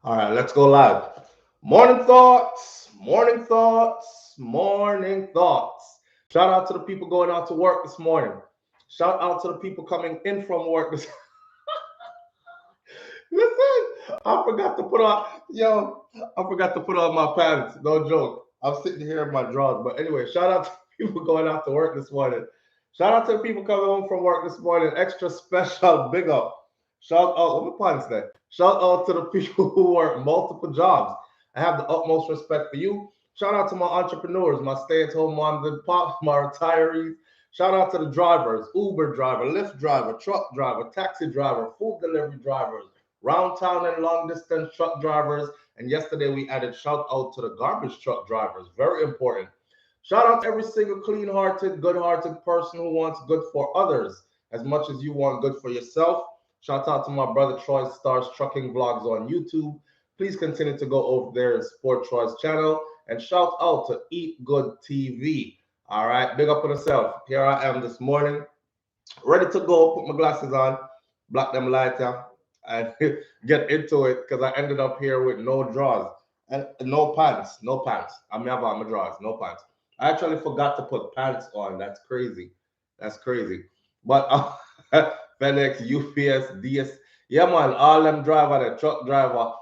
All right, let's go live. Morning thoughts, morning thoughts, morning thoughts. Shout out to the people going out to work this morning. Shout out to the people coming in from work this Listen, I forgot to put on I forgot to put on my pants. No joke. I'm sitting here in my drawers. But anyway, shout out to people going out to work this morning. Shout out to the people coming home from work this morning. Extra special big up. Shout out, what my pants there? Shout out to the people who work multiple jobs. I have the utmost respect for you. Shout out to my entrepreneurs, my stay-at-home moms and pops, my retirees. Shout out to the drivers, Uber driver, Lyft driver, truck driver, taxi driver, food delivery drivers, round town and long distance truck drivers. And yesterday we added shout out to the garbage truck drivers. Very important. Shout out to every single clean hearted, good hearted person who wants good for others as much as you want good for yourself. Shout out to my brother Troy Stars Trucking Vlogs on YouTube. Please continue to go over there and support Troy's channel. And shout out to Eat Good TV. All right, big up on yourself. Here I am this morning, ready to go. Put my glasses on, block them lights out, and get into it because I ended up here with no drawers and no pants. No pants. I mean, I bought my drawers, no pants. I actually forgot to put pants on. That's crazy. That's crazy. But FedEx, UPS, DS, yeah, man, all them driver, the truck driver,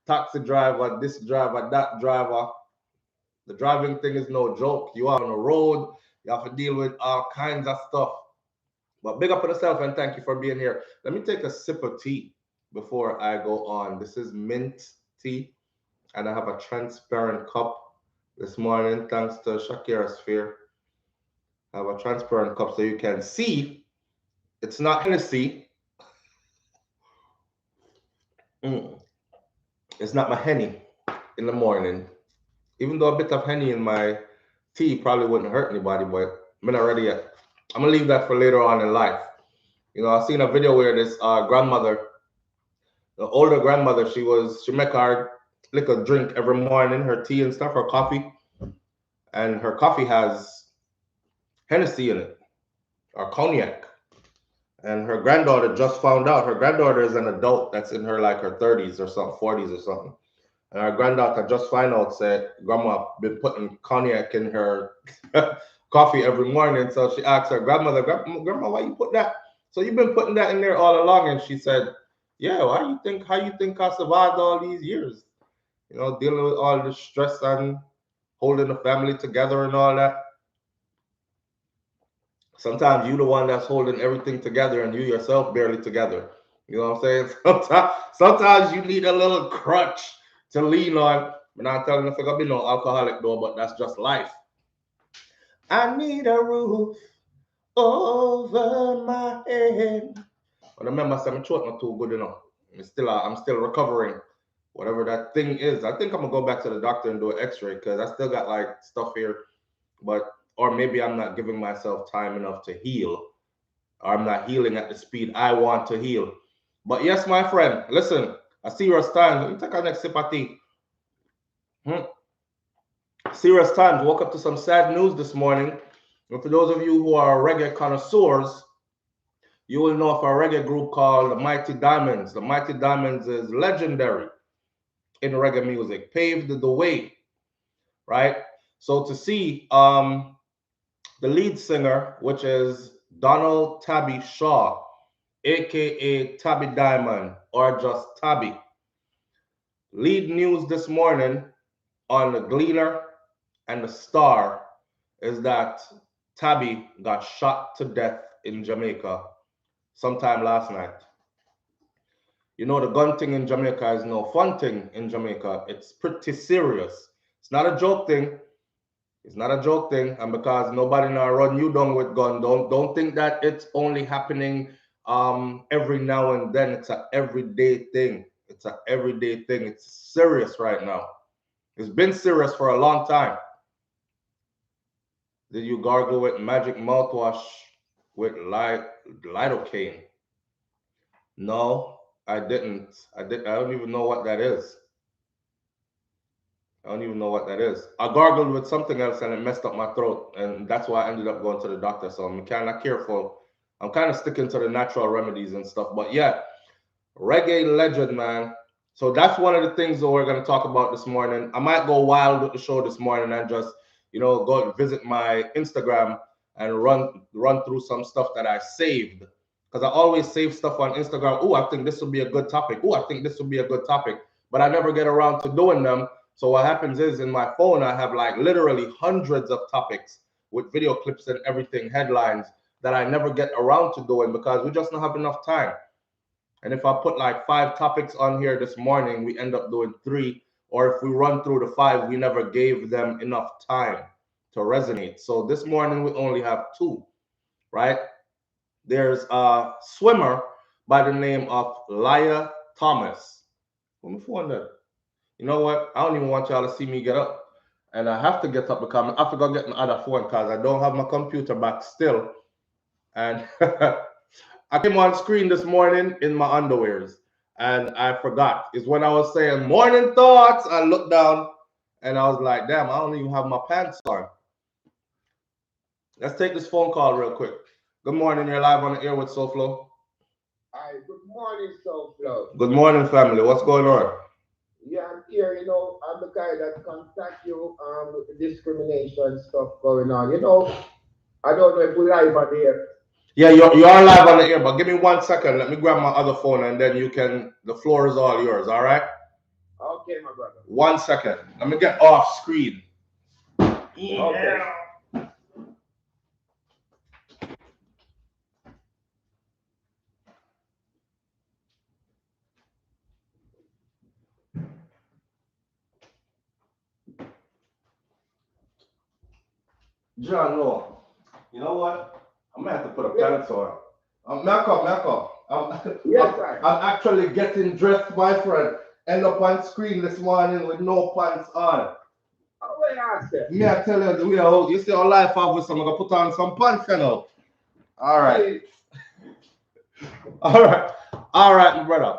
taxi driver, this driver, that driver. The driving thing is no joke. You are on the road, you have to deal with all kinds of stuff. But big up on yourself and thank you for being here. Let me take a sip of tea before I go on. This is mint tea, and I have a transparent cup this morning, thanks to Shakira Sphere. I have a transparent cup so you can see it's not Hennessy. It's not my Henny in the morning. Even though a bit of Henny in my tea probably wouldn't hurt anybody, but I'm not ready yet. I'm gonna leave that for later on in life. You know, I seen a video where this grandmother, the older grandmother, she make her like a drink every morning, her tea and stuff, her coffee, and her coffee has Hennessy in it or cognac. And her granddaughter just found out. Her granddaughter is an adult that's in her like her 30s or something, 40s or something. And her granddaughter just found out said grandma been putting cognac in her coffee every morning. So she asked her grandmother, Grandma, why you put that? So you've been putting that in there all along. And she said, yeah, how you think I survived all these years? You know, dealing with all the stress and holding the family together and all that. Sometimes you the one that's holding everything together and you yourself barely together. You know what I'm saying? Sometimes you need a little crutch to lean on. I'm not telling you if I'm gonna be no alcoholic though, but that's just life. I need a roof over my head. But remember, I'm throat not too good enough. I'm still recovering. Whatever that thing is. I think I'm gonna go back to the doctor and do an x-ray because I still got like stuff here. Or maybe I'm not giving myself time enough to heal. Or I'm not healing at the speed I want to heal. But yes, my friend, listen, a serious time. Let me take our next sip of tea. Serious times. Woke up to some sad news this morning. And for those of you who are reggae connoisseurs, you will know of a reggae group called the Mighty Diamonds. The Mighty Diamonds is legendary in reggae music, paved the way, right? So to see the lead singer, which is Donald Tabby Shaw, aka Tabby Diamond, or just Tabby. Lead news this morning on the Gleaner and the Star is that Tabby got shot to death in Jamaica sometime last night. You know, the gun thing in Jamaica is no fun thing in Jamaica. It's pretty serious. It's not a joke thing. It's not a joke thing, and because nobody now run you down with gun, don't think that it's only happening every now and then. It's an everyday thing. It's an everyday thing. It's serious right now. It's been serious for a long time. Did you gargle with magic mouthwash with lidocaine? No, I didn't. I don't even know what that is. I don't even know what that is. I gargled with something else and it messed up my throat. And that's why I ended up going to the doctor. So I'm kind of careful. I'm kind of sticking to the natural remedies and stuff. But yeah, reggae legend, man. So that's one of the things that we're going to talk about this morning. I might go wild with the show this morning and just, go and visit my Instagram and run through some stuff that I saved. Because I always save stuff on Instagram. Oh, I think this would be a good topic. Oh, I think this would be a good topic. But I never get around to doing them. So what happens is in my phone, I have like literally hundreds of topics with video clips and everything, headlines that I never get around to doing because we just don't have enough time. And if I put like 5 topics on here this morning, we end up doing 3. Or if we run through the 5, we never gave them enough time to resonate. So this morning we only have 2, right? There's a swimmer by the name of Lia Thomas. Let me phone that. You know what? I don't even want y'all to see me get up. And I have to get up because I have to go get my other phone because I don't have my computer back still. And I came on screen this morning in my underwears and I forgot. It's when I was saying morning thoughts. I looked down and I was like, damn, I don't even have my pants on. Let's take this phone call real quick. Good morning. You're live on the air with SouFLo. Hi, good morning, SouFLo. Good morning, family. What's going on? Yeah, I'm here. I'm the guy that contact you with the discrimination stuff going on. I don't know if we're live on the air. Yeah, you are live on the air, but give me 1 second. Let me grab my other phone and then the floor is all yours, all right? Okay, my brother. 1 second. Let me get off screen. Yeah. Okay. John, no. You know what? I'm gonna have to put a pants on. Malcolm. I'm actually getting dressed, my friend. End up on screen this morning with no pants on. Yeah, I tell you, you see our life obviously, I'm gonna put on some pants, All right. All right, my brother.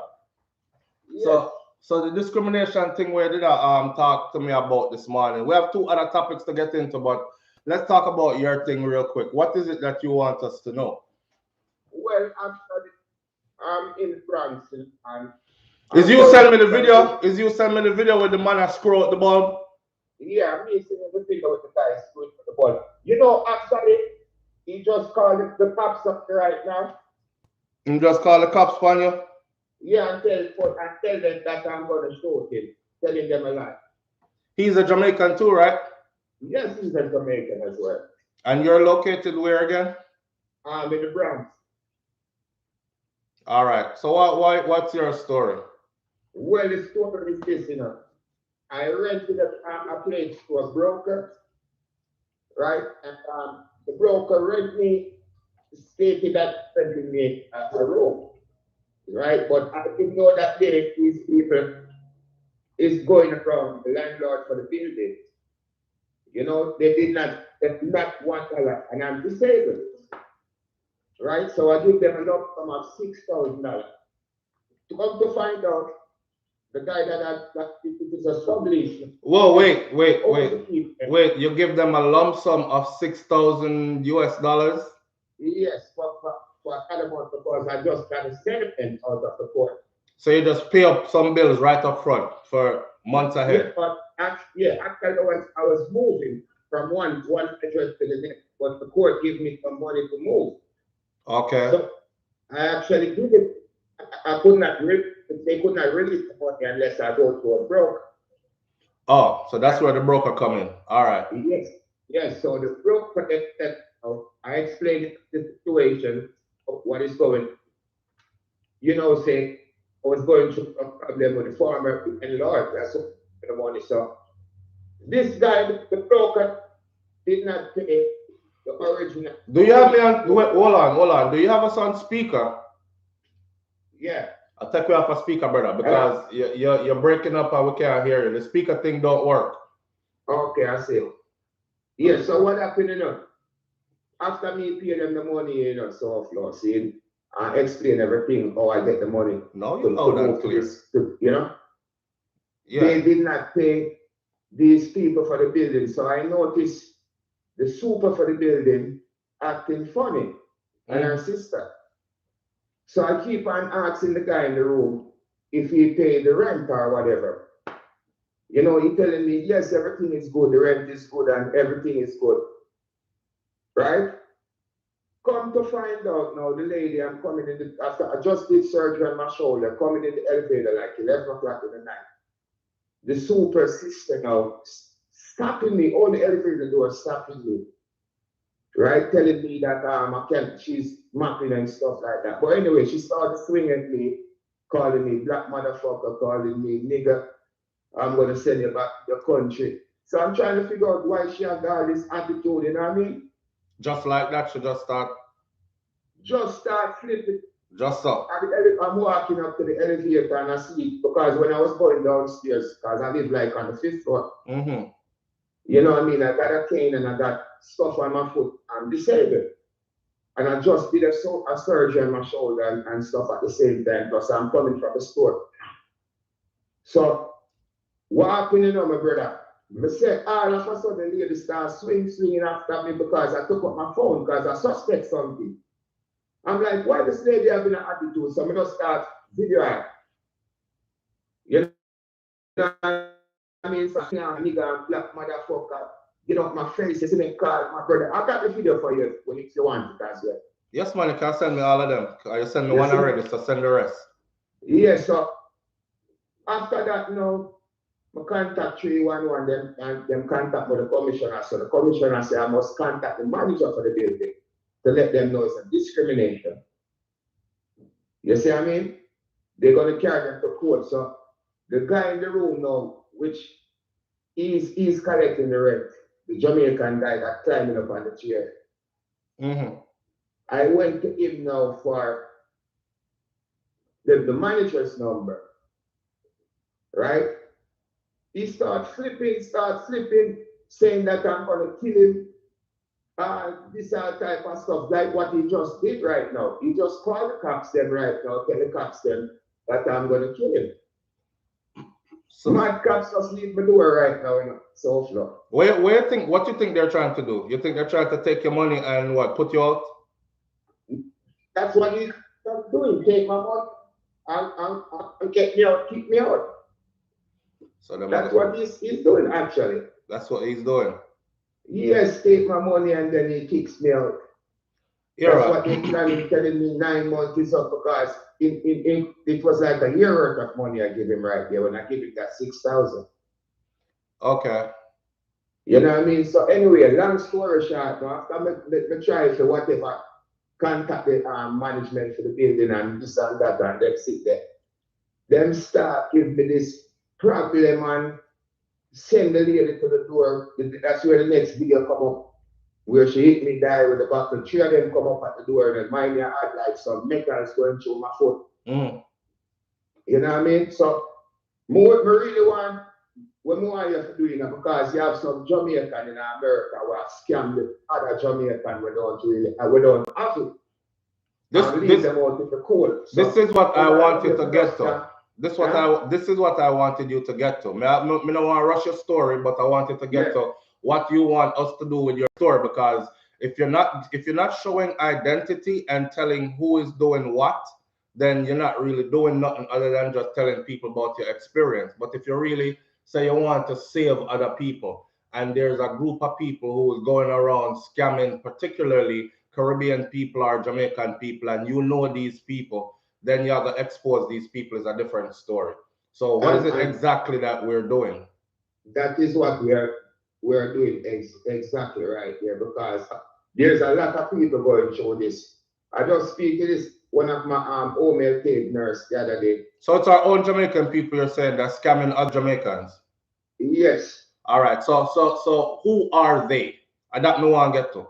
Yes. So the discrimination thing where did I talk to me about this morning. We have 2 other topics to get into, but let's talk about your thing real quick. What is it that you want us to know? Well, I'm in France and Is you send me the video? Is you send me the video with the man that screw out the bulb? Yeah, me seeing the video with the guy screwing out the bulb. Actually, he just called the cops up right now. You just call the cops on you? Yeah, and tell them that I'm going to shoot him, telling them a lie. He's a Jamaican too, right? Yes, he's a Jamaican as well. And you're located where again? I'm in the Bronx. All right. So what's your story? Well, the story is this, I rented a place to a broker, right? And the broker rent me, stated that renting me a room, right? But I didn't know that these people is going from the landlord for the building. They did not want $1, and I'm disabled, right? So I give them a lump sum of $6,000. To come to find out, the guy that it is a sublease. Whoa, wait. You give them a lump sum of $6,000 US? Yes, for an amount because I just got a settlement out of the court. So you just pay up some bills right up front for months ahead? Actually, I was moving from one address to the next, but the court gave me some money to move. Okay. So I actually did it. They could not release the money unless I go to a broker. Oh, so that's where the broker come in. All right. Yes. So the broker I explained the situation of what is going. Say I was going through a problem with the farmer and Lord, that's the money. So this guy, the broker, did not pay the original. Do you have me on? Hold on. Do you have us on speaker? Yeah. I'll take you off a speaker, brother, because you're breaking up and we can't hear you. The speaker thing don't work. Okay, I see. Yeah, so what happened, after me pay them the money, SouFLo, see, I explain everything, how I get the money. No, you know that clear. Yeah. They did not pay these people for the building. So I noticed the super for the building acting funny and her sister. So I keep on asking the guy in the room, if he paid the rent or whatever. You know, he telling me, yes, everything is good, the rent is good, and everything is good. Right? Come to find out now, the lady, I'm coming in the, after I just did surgery on my shoulder, coming in the elevator like 11 o'clock in the night. The super sister now stopping me, all the elevator doors stopping me. Right? Telling me that I can't, she's mapping and stuff like that. But anyway, she started swinging at me, calling me black motherfucker, calling me nigger. I'm going to send you back to the country. So I'm trying to figure out why she had all this attitude, you know what I mean? Just like that, she just start flipping. Just so. I'm walking up to the elevator and I see it because when I was going downstairs, because I live like on the 5th floor, you know what I mean? I got a cane and I got stuff on my foot. I'm disabled. And I just did a surgery on my shoulder and stuff at the same time because I'm coming from the store. So, what happened, you know, my brother? I said, all of a sudden, the lady started swinging after me because I took up my phone because I suspect something. I'm like, why this lady having an attitude? So I just start videoing. You know what I mean? So, nigga, black motherfucker, get off my face, it's in the car, my brother. I got the video for you when if you want it as well. Yes, man, you can send me all of them. You send me one already, so send the rest. Yeah, so after that, you know, I contact 311, them contact with the commissioner. So the commissioner said I must contact the manager for the building to let them know it's a discrimination. You see what I mean? They're going to carry them to court. So the guy in the room now, which he's collecting the rent, the Jamaican guy that climbing up on the chair. I went to him now for the manager's number, right? He starts flipping, saying that I'm going to kill him. This type of stuff, like what he just did right now. He just called the cops them right now, tell the cops them that I'm going to kill him. So mad cops just leave my door right now in SouFLo. What you think they're trying to do? You think they're trying to take your money and what, put you out? That's what he's doing. Take my money and get me out, keep me out. So that's what he's doing actually. That's what he's doing. Yes, take my money and then he kicks me out. Yeah, that's what they're planning, telling me 9 months is up because it was like a year worth of money I give him right there when I give him that 6,000. Okay. You know what I mean? So anyway, long story short, after I try to whatever, contact the management for the building and this and that, and them sit there. Them start giving me this problem and send the lady to the door. That's where the next video come up, where she hit me die with the bottle. 3 of them come up at the door and mind me, I had like some metals going through my foot. You know what I mean? So, what I really want, what I want you to do, you know, because you have some Jamaican in America who have scammed the other Jamaican we don't have to. This is what I wanted to get to. This is what I wanted you to get to. I don't want to rush your story, but I wanted to get to what you want us to do with your story, because if you're not showing identity and telling who is doing what, then you're not really doing nothing other than just telling people about your experience. But if you really say you want to save other people, and there's a group of people who is going around scamming, particularly Caribbean people or Jamaican people, and you know these people, then you have to expose these people is a different story. So what is it exactly that we're doing? That is what we're doing exactly right here, because there's a lot of people going through this. I just speak to this one of my home health aid nurse the other day. So it's our own Jamaican people you're saying that scamming other Jamaicans? Yes. All right. So who are they? I don't know what I get to.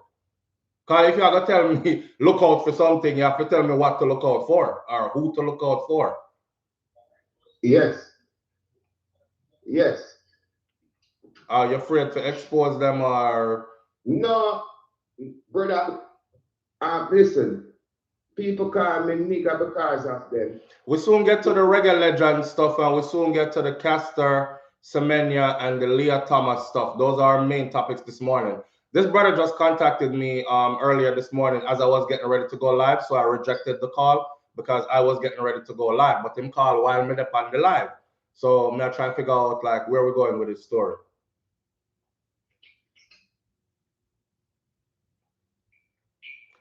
Because if you are going to tell me look out for something, you have to tell me what to look out for or who to look out for. Yes. Yes. Are you afraid to expose them or? No, brother. Listen, people call me nigga because of them. We soon get to the reggae legend stuff, and we soon get to the Caster Semenya and the Lia Thomas stuff. Those are our main topics this morning. This brother just contacted me earlier this morning as I was getting ready to go live, so I rejected the call because I was getting ready to go live. But him call while me up on the live. So I'm not trying to figure out like where we're going with this story.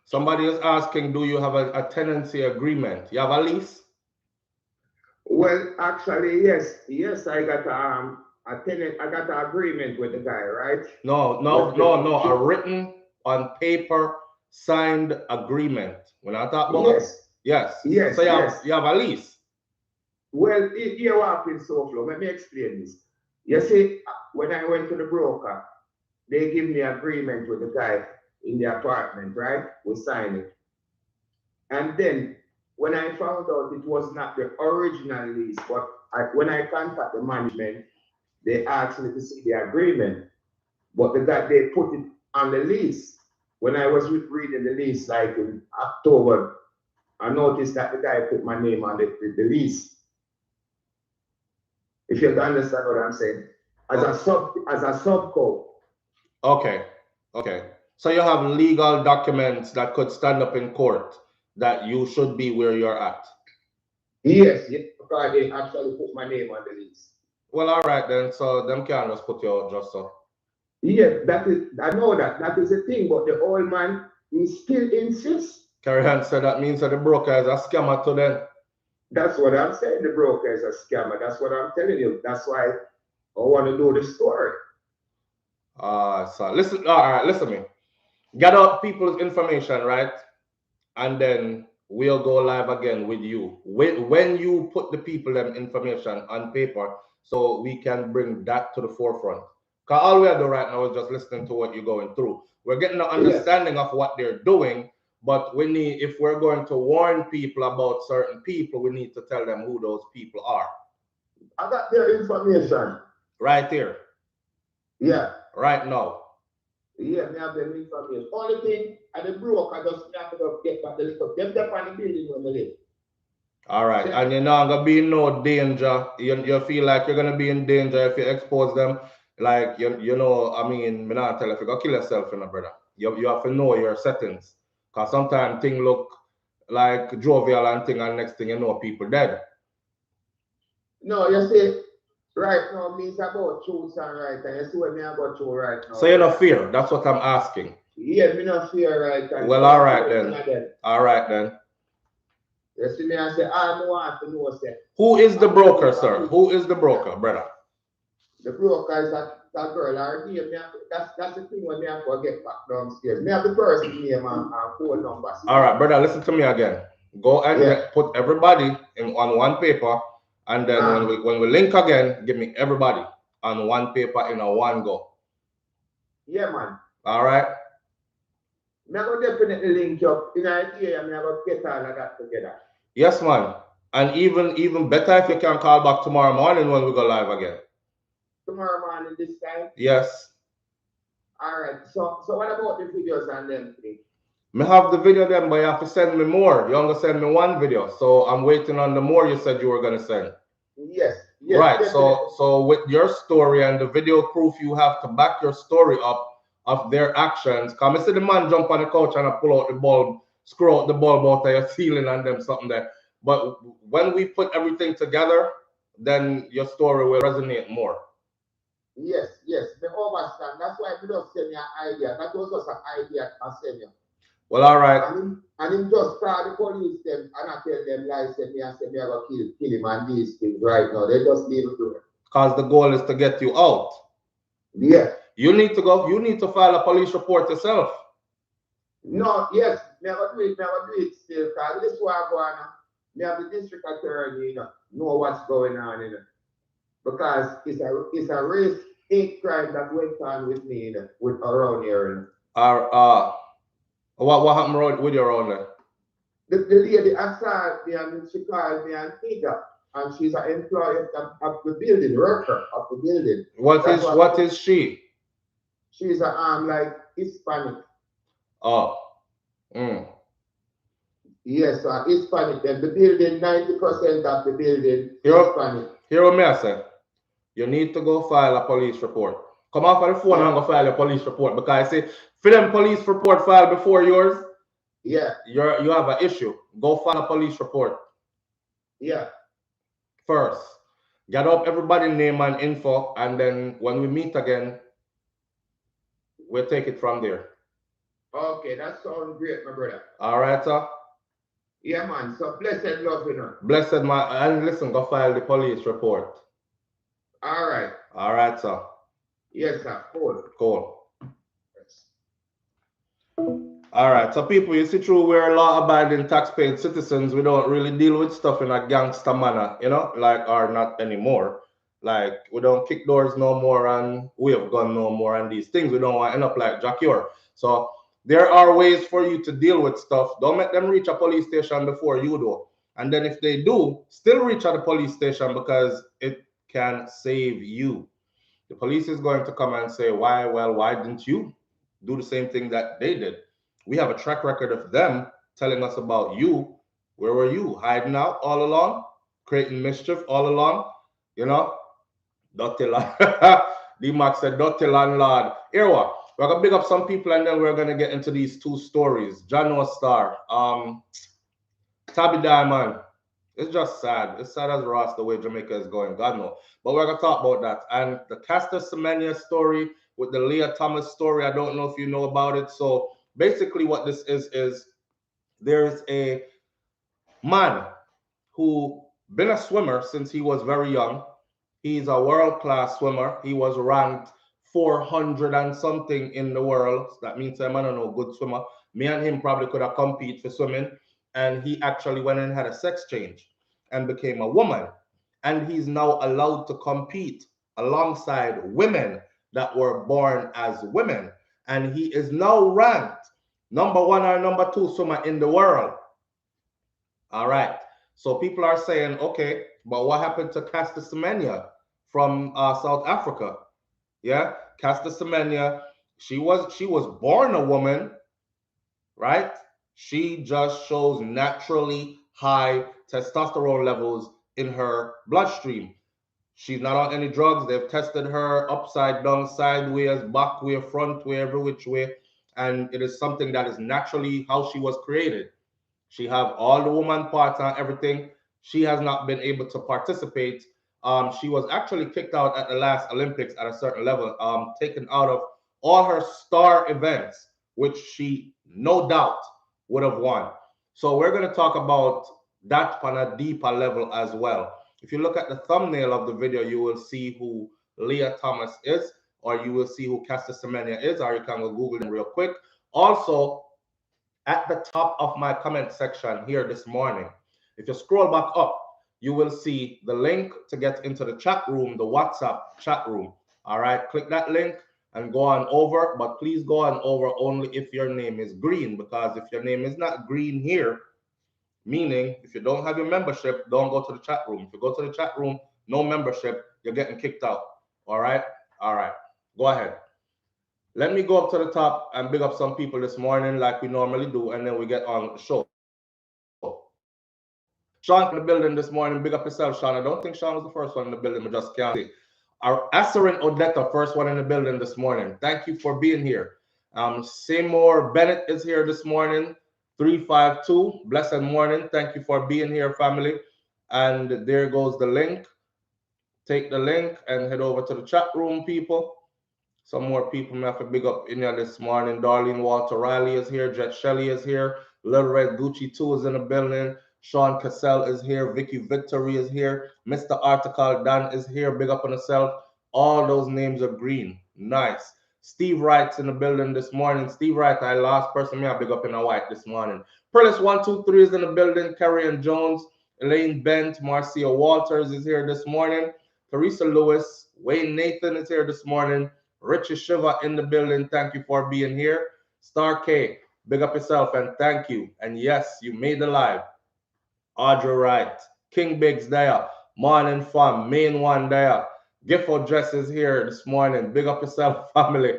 Somebody is asking, do you have a tenancy agreement? You have a lease? Well, actually, yes, I got a tenant. I got an agreement with the guy, right? No, a written on paper signed agreement. When I talk about yes. So you have a lease. Well, here what in SouFLo. Let me explain this. You see, when I went to the broker, they give me agreement with the guy in the apartment, right? We signed it. And then when I found out it was not the original lease, but when I contact the management, they asked me to see the agreement. But they put it on the lease. When I was reading the lease, like in October, I noticed that the guy put my name on the lease. If you understand what I'm saying, as a subco. Okay. So you have legal documents that could stand up in court that you should be where you're at. Yes, because they actually put my name on the lease. Well, all right then. So them can't just put you out just so. Yeah, I know that is the thing, but the old man, he still insists. Carry on, so that means that the broker is a scammer to them. That's what I'm saying. The broker is a scammer. That's what I'm telling you. That's why I want to do the story. So listen. All right, listen to me. Gather people's information, right? And then we'll go live again with you. When you put the people them information on paper, so we can bring that to the forefront. Because all we are doing right now is just listening to what you're going through. We're getting an understanding of what they're doing, but we need, if we're going to warn people about certain people, we need to tell them who those people are. I got their information. Right here. Yeah. Right now. Yeah, I have them information. Only thing, and the broker just have to get back the list of them on the building when they live. All right, yeah. And you're not gonna be in no danger. You feel like you're gonna be in danger if you expose them. Like you know, I mean, me not tell if you go kill yourself, you know, brother. You have to know your settings, cause sometimes things look like jovial and thing, and next thing you know, people dead. No, you see, right now means about truth and right, and you see what me about truth right now. So you no fear. That's what I'm asking. Yeah, me no fear right. And well, all right then. All right then. You see me, I say, I want to know, say. Who is the broker, sir? Who is the broker, brother? The broker is that girl, her name. That's the thing when me have to get back downstairs. Me have the person name and phone number. All right, brother, listen to me again. Go and put everybody on one paper, and then when we link again, give me everybody on one paper in a one go. Yeah, man. All right. Me go definitely link up in an idea, and me go get all of that together. Yes, man. And even better if you can call back tomorrow morning when we go live again. Tomorrow morning this time? Yes. All right. So what about the videos and them things? Me have the video then, but you have to send me more. You only send me one video, so I'm waiting on the more you said you were gonna send. Yes. Right. Definitely. So with your story and the video proof, you have to back your story up of their actions. Come and see the man jump on the couch and I pull out the bulb, screw out the bulb out of your ceiling and them something there. But when we put everything together, then your story will resonate more. Yes. Me understand. That's why we don't send me an idea. That was just an idea I send you. Well, all right. And him just call the police them and I tell them lies and me and say me I go kill him and these things right now. They just leave it to it. Because the goal is to get you out. Yeah. You need to file a police report yourself. No, yes, never do it still, because this is what I go on. Me have the district attorney, know what's going on, because it's a race hate crime that went on with me, with around here. What happened with your own there? The lady assaulted me and she called me an nigger, and she's an employee of the building, worker of the building. What is she? She's like Hispanic. Oh. Yes, Hispanic. And the building, 90% of the building Hispanic. Hear what I say. You need to go file a police report. Come off of the phone and go file a police report, because I say, for them police report file before yours, Yeah. You have an issue. Go file a police report. Yeah. First, get up everybody's name and info, and then when we meet again, we'll take it from there. Okay, that sounds great, my brother. All right, sir? Yeah, man. So blessed love, you know. Blessed, man. And listen, go file the police report. All right. All right, sir. Yes, sir. Cool. Cool. All right, so people, you see, through we're law-abiding, tax-paying citizens, we don't really deal with stuff in a gangster manner, you know, like, or not anymore. Like, we don't kick doors no more and wave gun no more and these things. We don't want to end up like Jack Yor. So there are ways for you to deal with stuff. Don't make them reach a police station before you do. And then if they do, still reach at the police station because it can save you. The police is going to come and say, why? Well, why didn't you do the same thing that they did? We have a track record of them telling us about you. Where were you? Hiding out all along? Creating mischief all along? You know? Dirty landlord. D-Max said, dirty landlord. Here what? We're going to big up some people and then we're going to get into these two stories. Jano Star. Tabby Diamond. It's just sad. It's sad as Ross the way Jamaica is going. God knows. But we're going to talk about that. And the Caster Semenya story with the Lia Thomas story, I don't know if you know about it. So basically what this is there's a man who been a swimmer since he was very young. He's a world-class swimmer. He was ranked 400 and something in the world. That means I'm not no good swimmer. Me and him probably could have competed for swimming. And he actually went and had a sex change and became a woman. And he's now allowed to compete alongside women that were born as women. And he is now ranked number 1 or number 2 swimmer in the world. All right. So people are saying, okay, but what happened to Caster Semenya from South Africa? Yeah, Caster Semenya, she was born a woman, right? She just shows naturally high testosterone levels in her bloodstream. She's not on any drugs. They've tested her upside down, sideways, back way, front way, every which way. And it is something that is naturally how she was created. She have all the woman parts and everything. She has not been able to participate. She was actually kicked out at the last Olympics at a certain level, taken out of all her star events, which she no doubt would have won. So we're going to talk about that on a deeper level as well. If you look at the thumbnail of the video, you will see who Lia Thomas is, or you will see who Caster Semenya is, or you can go Google them real quick. Also, at the top of my comment section here this morning, if you scroll back up, you will see the link to get into the chat room, the WhatsApp chat room. All right, click that link and go on over, but please go on over only if your name is green, because if your name is not green here, meaning if you don't have your membership, don't go to the chat room. If you go to the chat room, no membership, you're getting kicked out. All right, go ahead. Let me go up to the top and big up some people this morning like we normally do, and then we get on the show. Sean in the building this morning. Big up yourself, Sean. I don't think Sean was the first one in the building, but just can't see. Our Asarin Odetta, first one in the building this morning. Thank you for being here. Seymour Bennett is here this morning. 352. Blessed morning. Thank you for being here, family. And there goes the link. Take the link and head over to the chat room, people. Some more people may have to big up in here this morning. Darlene Walter Riley is here. Jet Shelley is here. Little Red Gucci 2 is in the building. Sean Cassell is here. Vicky Victory is here. Mr. Article Dan is here. Big up on yourself. All those names are green. Nice. Steve Wright's in the building this morning. Steve Wright, I last person me I big up in a white this morning. Perlis 123 is in the building. Carrie and Jones. Elaine Bent. Marcia Walters is here this morning. Teresa Lewis. Wayne Nathan is here this morning. Richie Shiva in the building. Thank you for being here. Star K, big up yourself and thank you. And yes, you made the live. Audrey Wright, King Biggs there. Morning fam, main one there. Gifford Dress is here this morning. Big up yourself, family.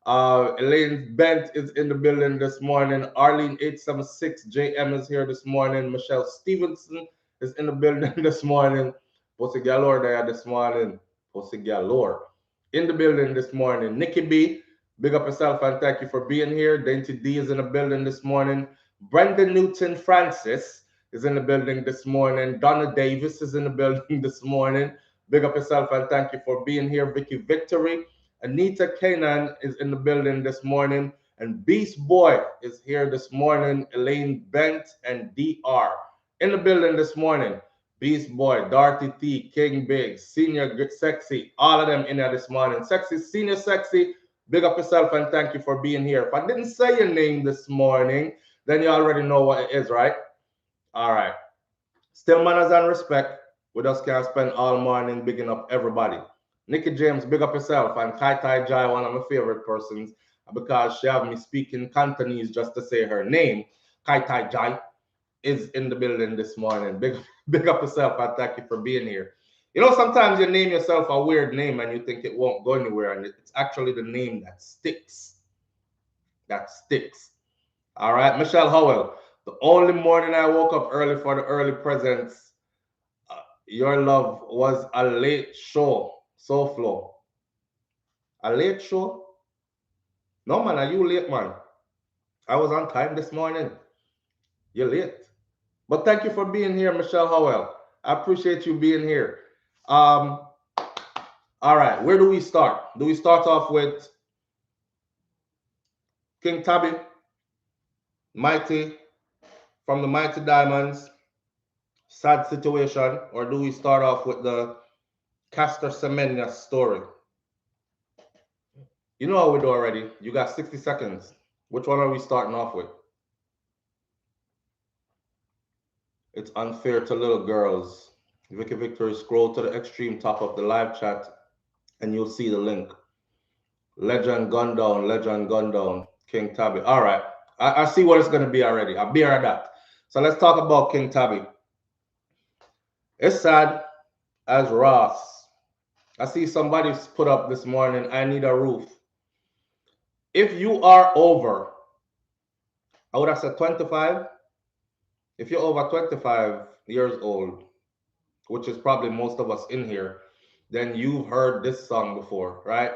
Elaine Bent is in the building this morning. Arlene 876 JM is here this morning. Michelle Stevenson is in the building this morning. Pussy Galore there this morning. Pussy Galore in the building this morning. Nikki B, big up yourself and thank you for being here. Dainty D is in the building this morning. Brendan Newton Francis is in the building this morning. Donna Davis is in the building this morning. Big up yourself and thank you for being here. Vicky Victory. Anita Kanan is in the building this morning. And Beast Boy is here this morning. Elaine Bent and DR in the building this morning. Beast Boy, Dorothy T, King Big, Senior Sexy, all of them in here this morning. Sexy, Senior Sexy, big up yourself and thank you for being here. If I didn't say your name this morning, then you already know what it is, right? All right. Still manners and respect. We just can't spend all morning bigging up everybody. Nikki James, big up yourself. And Kai Tai Jai, one of my favorite persons, because she have me speaking Cantonese just to say her name. Kai Tai Jai is in the building this morning. Big up yourself and thank you for being here. You know, sometimes you name yourself a weird name and you think it won't go anywhere, and it's actually the name that sticks. That sticks. All right, Michelle Howell. The only morning I woke up early for the early presents, your love was a late show. SouFlo. A late show? No, man, are you late, man? I was on time this morning. You're late. But thank you for being here, Michelle Howell. I appreciate you being here. All right, where do we start? Do we start off with King Tabby, Mighty, from the Mighty Diamonds, sad situation, or do we start off with the Caster Semenya story? You know how we do already. You got 60 seconds. Which one are we starting off with? It's unfair to little girls. Vicky Victory, scroll to the extreme top of the live chat and you'll see the link. Legend Gun Down, King Tabby. All right. I see what it's going to be already. I'll be right that. So let's talk about King Tabby. It's sad as Ross. I see somebody put up this morning, I need a roof. If you are over, I would have said 25. If you're over 25 years old, which is probably most of us in here, then you've heard this song before, right?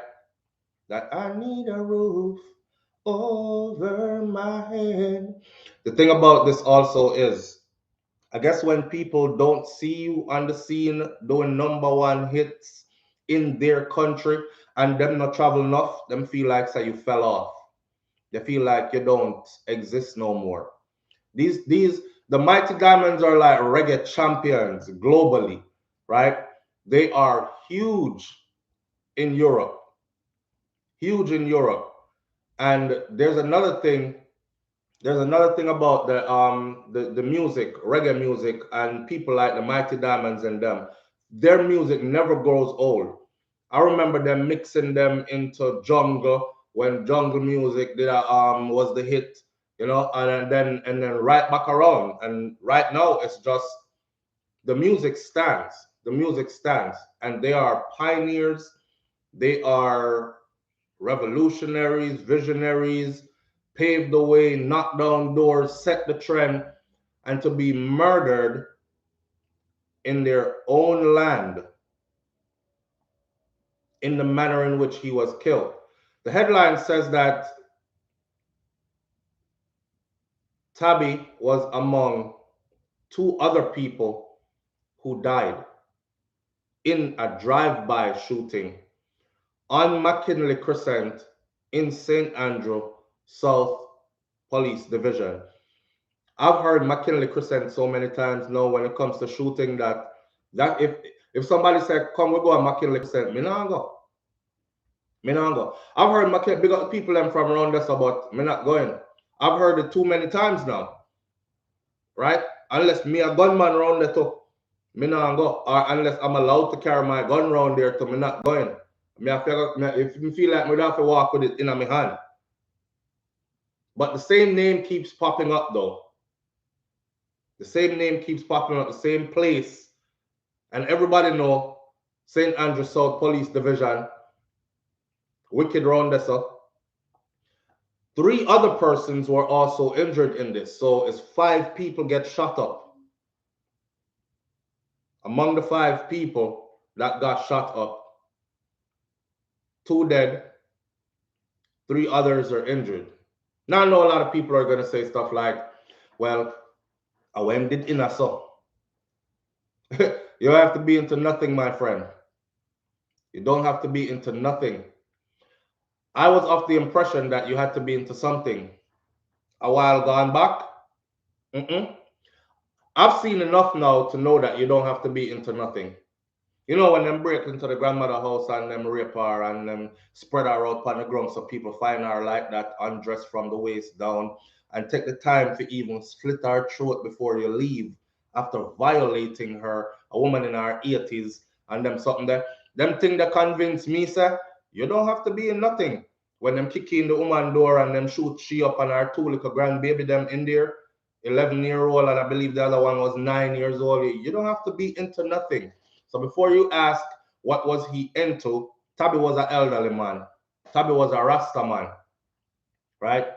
That I need a roof over my head. The thing about this also is, I guess when people don't see you on the scene doing #1 hits in their country and them not travel enough, them feel like say you fell off. They feel like you don't exist no more. The Mighty Diamonds are like reggae champions globally, right? They are huge in Europe. Huge in Europe. And there's another thing about the music, reggae music, and people like the Mighty Diamonds and them. Their music never grows old. I remember them mixing them into jungle when jungle music was the hit, you know, and then right back around. And right now it's just the music stands. The music stands, and they are pioneers. They are revolutionaries, visionaries, paved the way, knocked down doors, set the trend, and to be murdered in their own land in the manner in which he was killed. The headline says that Tabby was among 2 other people who died in a drive-by shooting on McKinley Crescent in St. Andrew, South Police Division. I've heard McKinley Crescent so many times now when it comes to shooting that if somebody said, come, we go to McKinley Crescent, me not go. Me not go. I've heard McKinley, big up people them from around this, but me not going. I've heard it too many times now. Right? Unless me a gunman around there too, me not go. Or unless I'm allowed to carry my gun around there too, me not going. If you feel like me have to walk with it in my hand. But the same name keeps popping up though. The same name keeps popping up, the same place. And everybody know St. Andrew South Police Division, wicked round this up. 3 other persons were also injured in this. So it's 5 people get shot up. Among the 5 people that got shot up, 2 dead, 3 others are injured. Now I know a lot of people are going to say stuff like, Well, I went did in a so. You don't have to be into nothing, my friend. You don't have to be into nothing. I was of the impression that you had to be into something a while gone back. I've seen enough now to know that you don't have to be into nothing. You know, when them break into the grandmother house and them rape her and them spread her out on the ground so people find her like that, undressed from the waist down, and take the time to even slit her throat before you leave after violating her, a woman in her 80s, and them something that, them thing that convince me, sir, you don't have to be in nothing. When them kick in the woman door and them shoot she up and her two little grandbaby them in there, 11-year-old, and I believe the other one was 9 years old. You don't have to be into nothing. So before you ask what was he into, Tabby was an elderly man. Tabby was a Rasta man, right?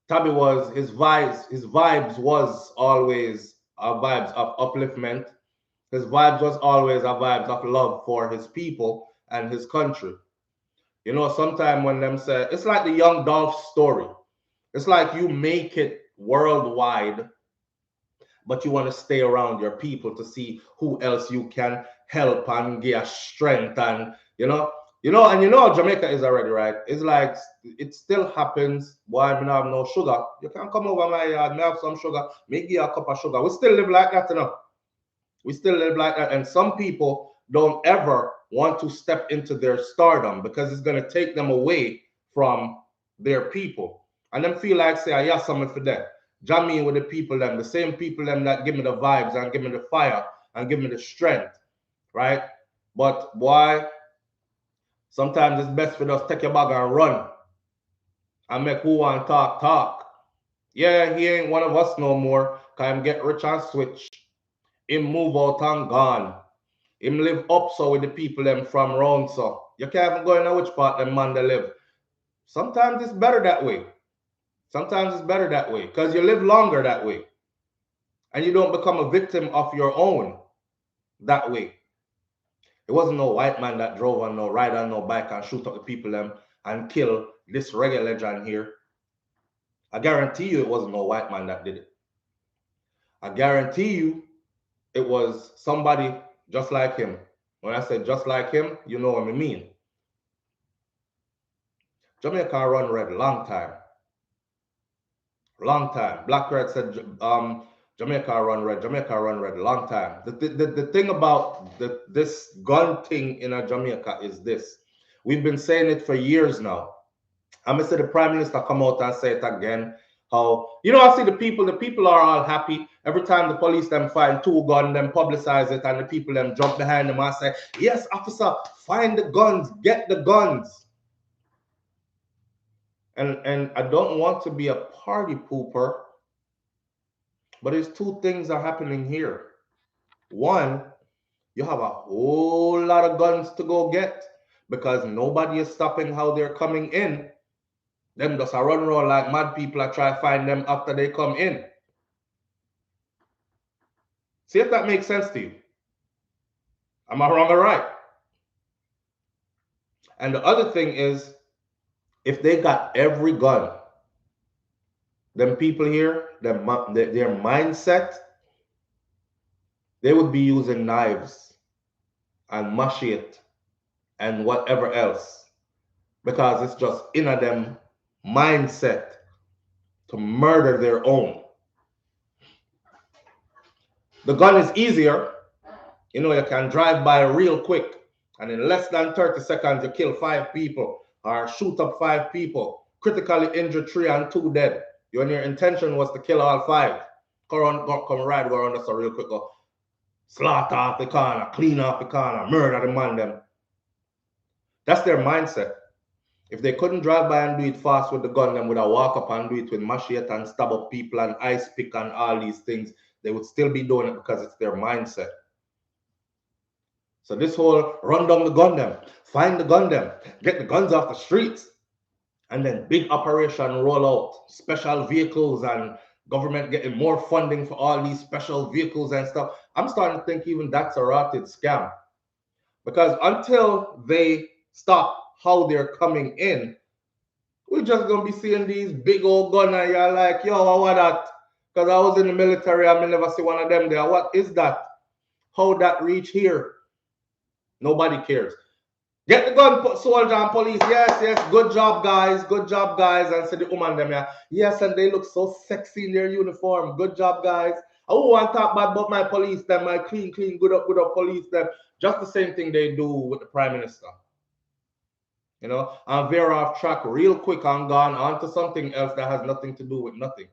Tabby was his vibes was always a vibes of upliftment. His vibes was always a vibes of love for his people and his country. You know, sometimes when them say it's like the young Dolph story. It's like you make it worldwide, but you want to stay around your people to see who else you can help and give strength. And Jamaica is already, right. It's like it still happens. Why me not have no sugar? You can come over my yard, me have some sugar, me give you a cup of sugar. We still live like that, you know. We still live like that. And some people don't ever want to step into their stardom because it's gonna take them away from their people. And them feel like say, I have something for them. Jam me with the people them, the same people them that give me the vibes and give me the fire and give me the strength, right? But why? Sometimes it's best for us take your bag and run and make who want talk. Yeah, he ain't one of us no more. Can him get rich and switch. Him move out and gone. Him live up so with the people them from round so. You can't even go in which part them man they live. Sometimes it's better that way. Sometimes it's better that way because you live longer that way. And you don't become a victim of your own that way. It wasn't no white man that drove on no ride on no bike and shoot up the people them and kill this reggae legend here. I guarantee you it wasn't no white man that did it. I guarantee you it was somebody just like him. When I say just like him, you know what I mean. Jamaica run red long time. Long time. Black Red said Jamaica run red long time. The thing about this gun thing in Jamaica is this. We've been saying it for years now. I'm gonna say the Prime Minister come out and say it again. How I see the people are all happy. Every time the police them find two guns, them publicize it, and the people them jump behind them and say, yes, officer, find the guns, get the guns. And I don't want to be a party pooper, but there's two things are happening here. One, you have a whole lot of guns to go get because nobody is stopping how they're coming in. Them just a run around like mad people are try to find them after they come in. See if that makes sense to you. Am I wrong or right? And the other thing is, if they got every gun, them people here, their mindset, they would be using knives and machete and whatever else because it's just in them mindset to murder their own. The gun is easier. You can drive by real quick and in less than 30 seconds you kill 5 people or shoot up 5 people, critically injure 3 and 2 dead. Your intention was to kill all 5. Come ride go around us so real quick, go slaughter off the corner, clean off the corner, murder the man them. That's their mindset. If they couldn't drive by and do it fast with the gun, them would have walk up and do it with machete and stab up people and ice pick and all these things. They would still be doing it because it's their mindset. So this whole run down the gun them, find the gun them, get the guns off the streets, and then big operation roll out, special vehicles and government getting more funding for all these special vehicles and stuff. I'm starting to think even that's a rotted scam. Because until they stop how they're coming in, we're just going to be seeing these big old guns and you're like, yo, what that? Because I was in the military, I never see one of them there. What is that? How that reach here? Nobody cares. Get the gun, soldier and police. Yes, yes. Good job, guys. Good job, guys. And say the woman them, yeah. Yes, and they look so sexy in their uniform. Good job, guys. I won't want to talk bad about my police, them, my clean, good up police, them. Just the same thing they do with the prime minister. You know, and veer off track real quick and gone on to something else that has nothing to do with nothing.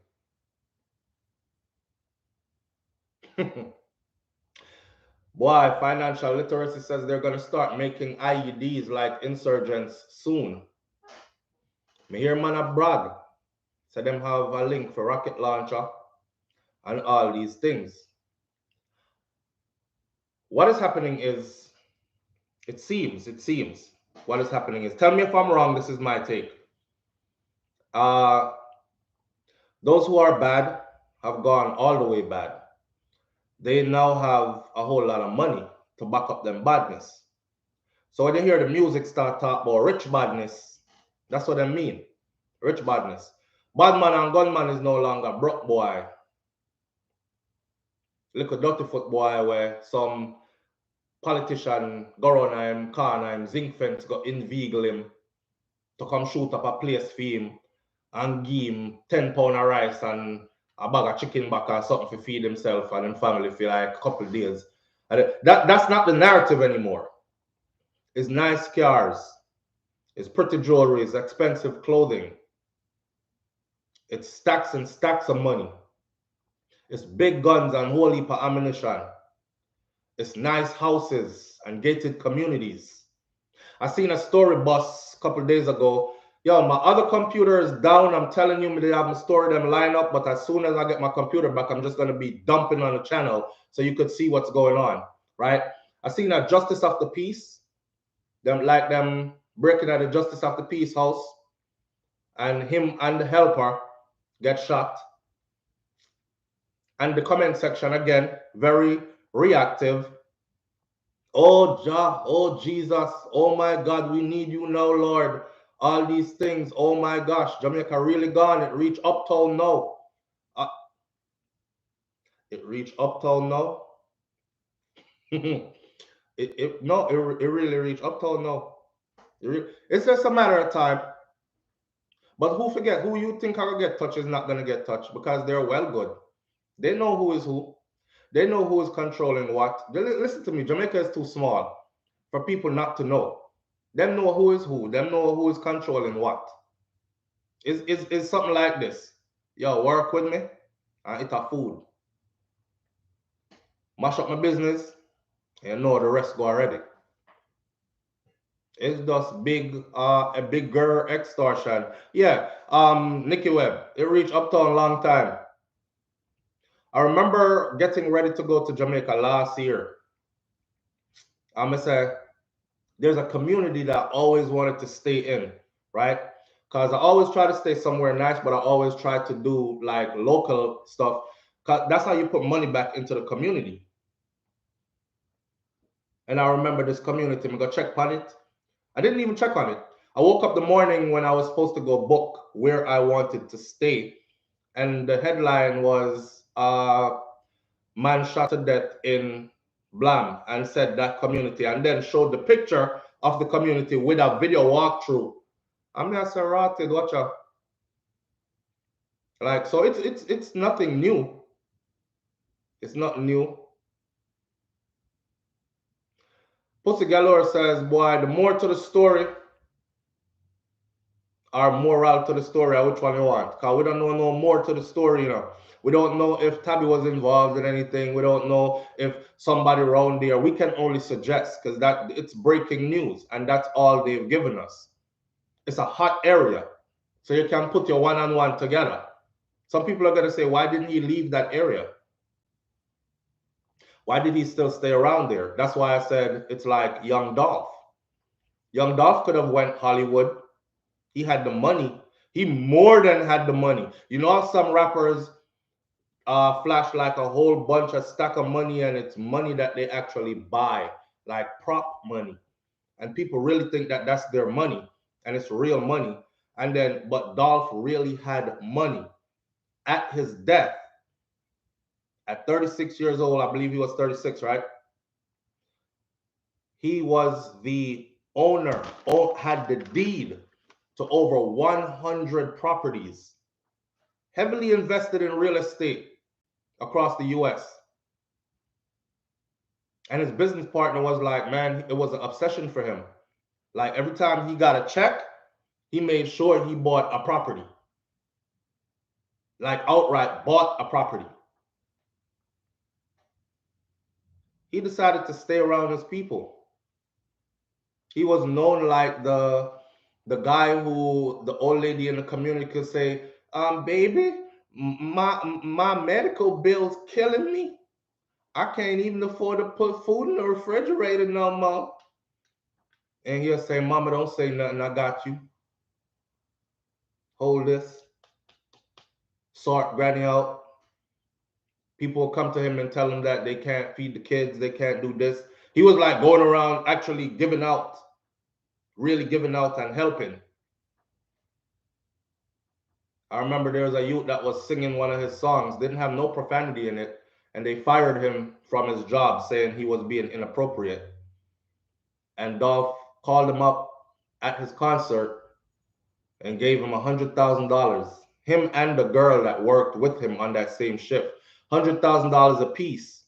Boy, financial literacy says they're going to start making IEDs like insurgents soon. Me hear man a brag. So them have a link for rocket launcher and all these things. What is happening is, it seems, what is happening is, tell me if I'm wrong, this is my take. Those who are bad have gone all the way bad. They now have a whole lot of money to back up them badness. So when you hear the music start talk about rich badness, that's what I mean. Rich badness. Badman and gunman is no longer broke boy. Little dirty foot boy where some politician go around him, corner him, zinc fence, go inveigle him to come shoot up a place for him and give him 10 pounds of rice and a bag of chicken back or something to feed himself and his family for like a couple of days. And that's not the narrative anymore. It's nice cars. It's pretty jewelry. It's expensive clothing. It's stacks and stacks of money. It's big guns and whole heap of ammunition. It's nice houses and gated communities. I seen a story bus a couple of days ago. Yo, my other computer is down. I'm telling you, they have my story them line up, but as soon as I get my computer back, I'm just going to be dumping on the channel so you could see what's going on, right? I seen a justice of the peace, them breaking at the justice of the peace house, and him and the helper get shot. And the comment section, again, very reactive. Oh, Jah, oh, Jesus, oh my God, we need you now, Lord. All these things, oh my gosh, Jamaica really gone. It reached uptown now. It reached uptown now. it really reached uptown now. It's just a matter of time. But who forget, who you think are going to get touched is not going to get touched because they're well good. They know who is who. They know who is controlling what. Listen to me, Jamaica is too small for people not to know. Them know who is who. Them know who is controlling what. It's something like this. Yo, work with me and eat a food. Mash up my business, and you know the rest go already. It's just big, a bigger extortion. Yeah, Nicky Webb, it reached uptown a long time. I remember getting ready to go to Jamaica last year. I'm gonna say there's a community that I always wanted to stay in, right? Because I always try to stay somewhere nice, but I always try to do like local stuff. Cause that's how you put money back into the community. And I remember this community, I'm gonna check on it. I didn't even check on it. I woke up the morning when I was supposed to go book where I wanted to stay. And the headline was man shot to death in Blam, and said that community, and then showed the picture of the community with a video walkthrough. I'm just rotted, watch out. Like, so it's nothing new. It's not new. Pussy Galore says, boy, the more to the story, or moral to the story, which one you want? Because we don't know no more to the story, you know. We don't know if Tabby was involved in anything. We don't know if somebody around there. We can only suggest because that it's breaking news, and that's all they've given us. It's a hot area, so you can put your one-on-one together. Some people are going to say, why didn't he leave that area? Why did he still stay around there? That's why I said it's like Young Dolph. Young Dolph could have went Hollywood. He had the money. He more than had the money. You know how some rappers flash like a whole bunch of stack of money, and it's money that they actually buy, like prop money. And people really think that that's their money, and it's real money. And then, but Dolph really had money. At his death, At 36 years old, I believe he was 36, right? He was the owner, or had the deed to over 100 properties, heavily invested in real estate across the US. And his business partner was like, man, it was an obsession for him. Like every time he got a check, he made sure he bought a property. Like outright bought a property. He decided to stay around his people. He was known like the guy who the old lady in the community could say, baby, my medical bill's killing me. I can't even afford to put food in the refrigerator no more. And he'll say, mama, don't say nothing, I got you. Hold this. Sort granny out. People will come to him and tell him that they can't feed the kids, they can't do this. He was like going around actually giving out, really giving out and helping. I remember there was a youth that was singing one of his songs, didn't have no profanity in it, and they fired him from his job saying he was being inappropriate. And Dolph called him up at his concert and gave him $100,000. Him and the girl that worked with him on that same shift, $100,000 a piece,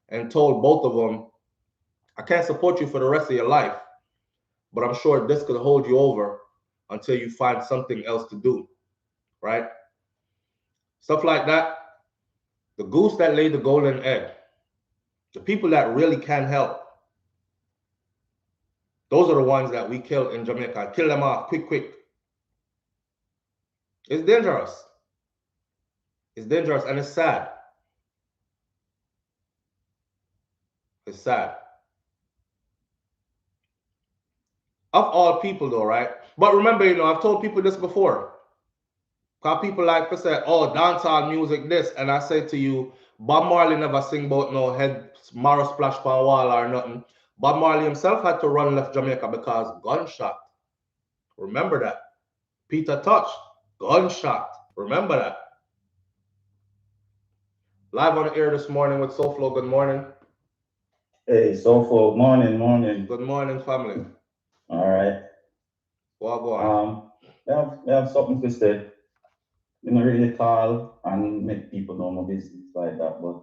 and told both of them, I can't support you for the rest of your life, but I'm sure this could hold you over until you find something else to do, right? Stuff like that. The goose that laid the golden egg, the people that really can help, those are the ones that we kill in Jamaica. Kill them off quick. It's dangerous. It's dangerous and it's sad. It's sad. Of all people though, right? But remember, I've told people this before. Because people like to say, oh, dancehall music this. And I say to you, Bob Marley never sing about no head marrow splash per wall or nothing. Bob Marley himself had to run left Jamaica because gunshot. Remember that. Peter Touch, gunshot. Remember that. Live on the air this morning with SouFlo. Good morning. Hey, SouFlo. Morning. Good morning, family. All right. Well, go on. I have something to say. You know, really call and make people know my business like that, but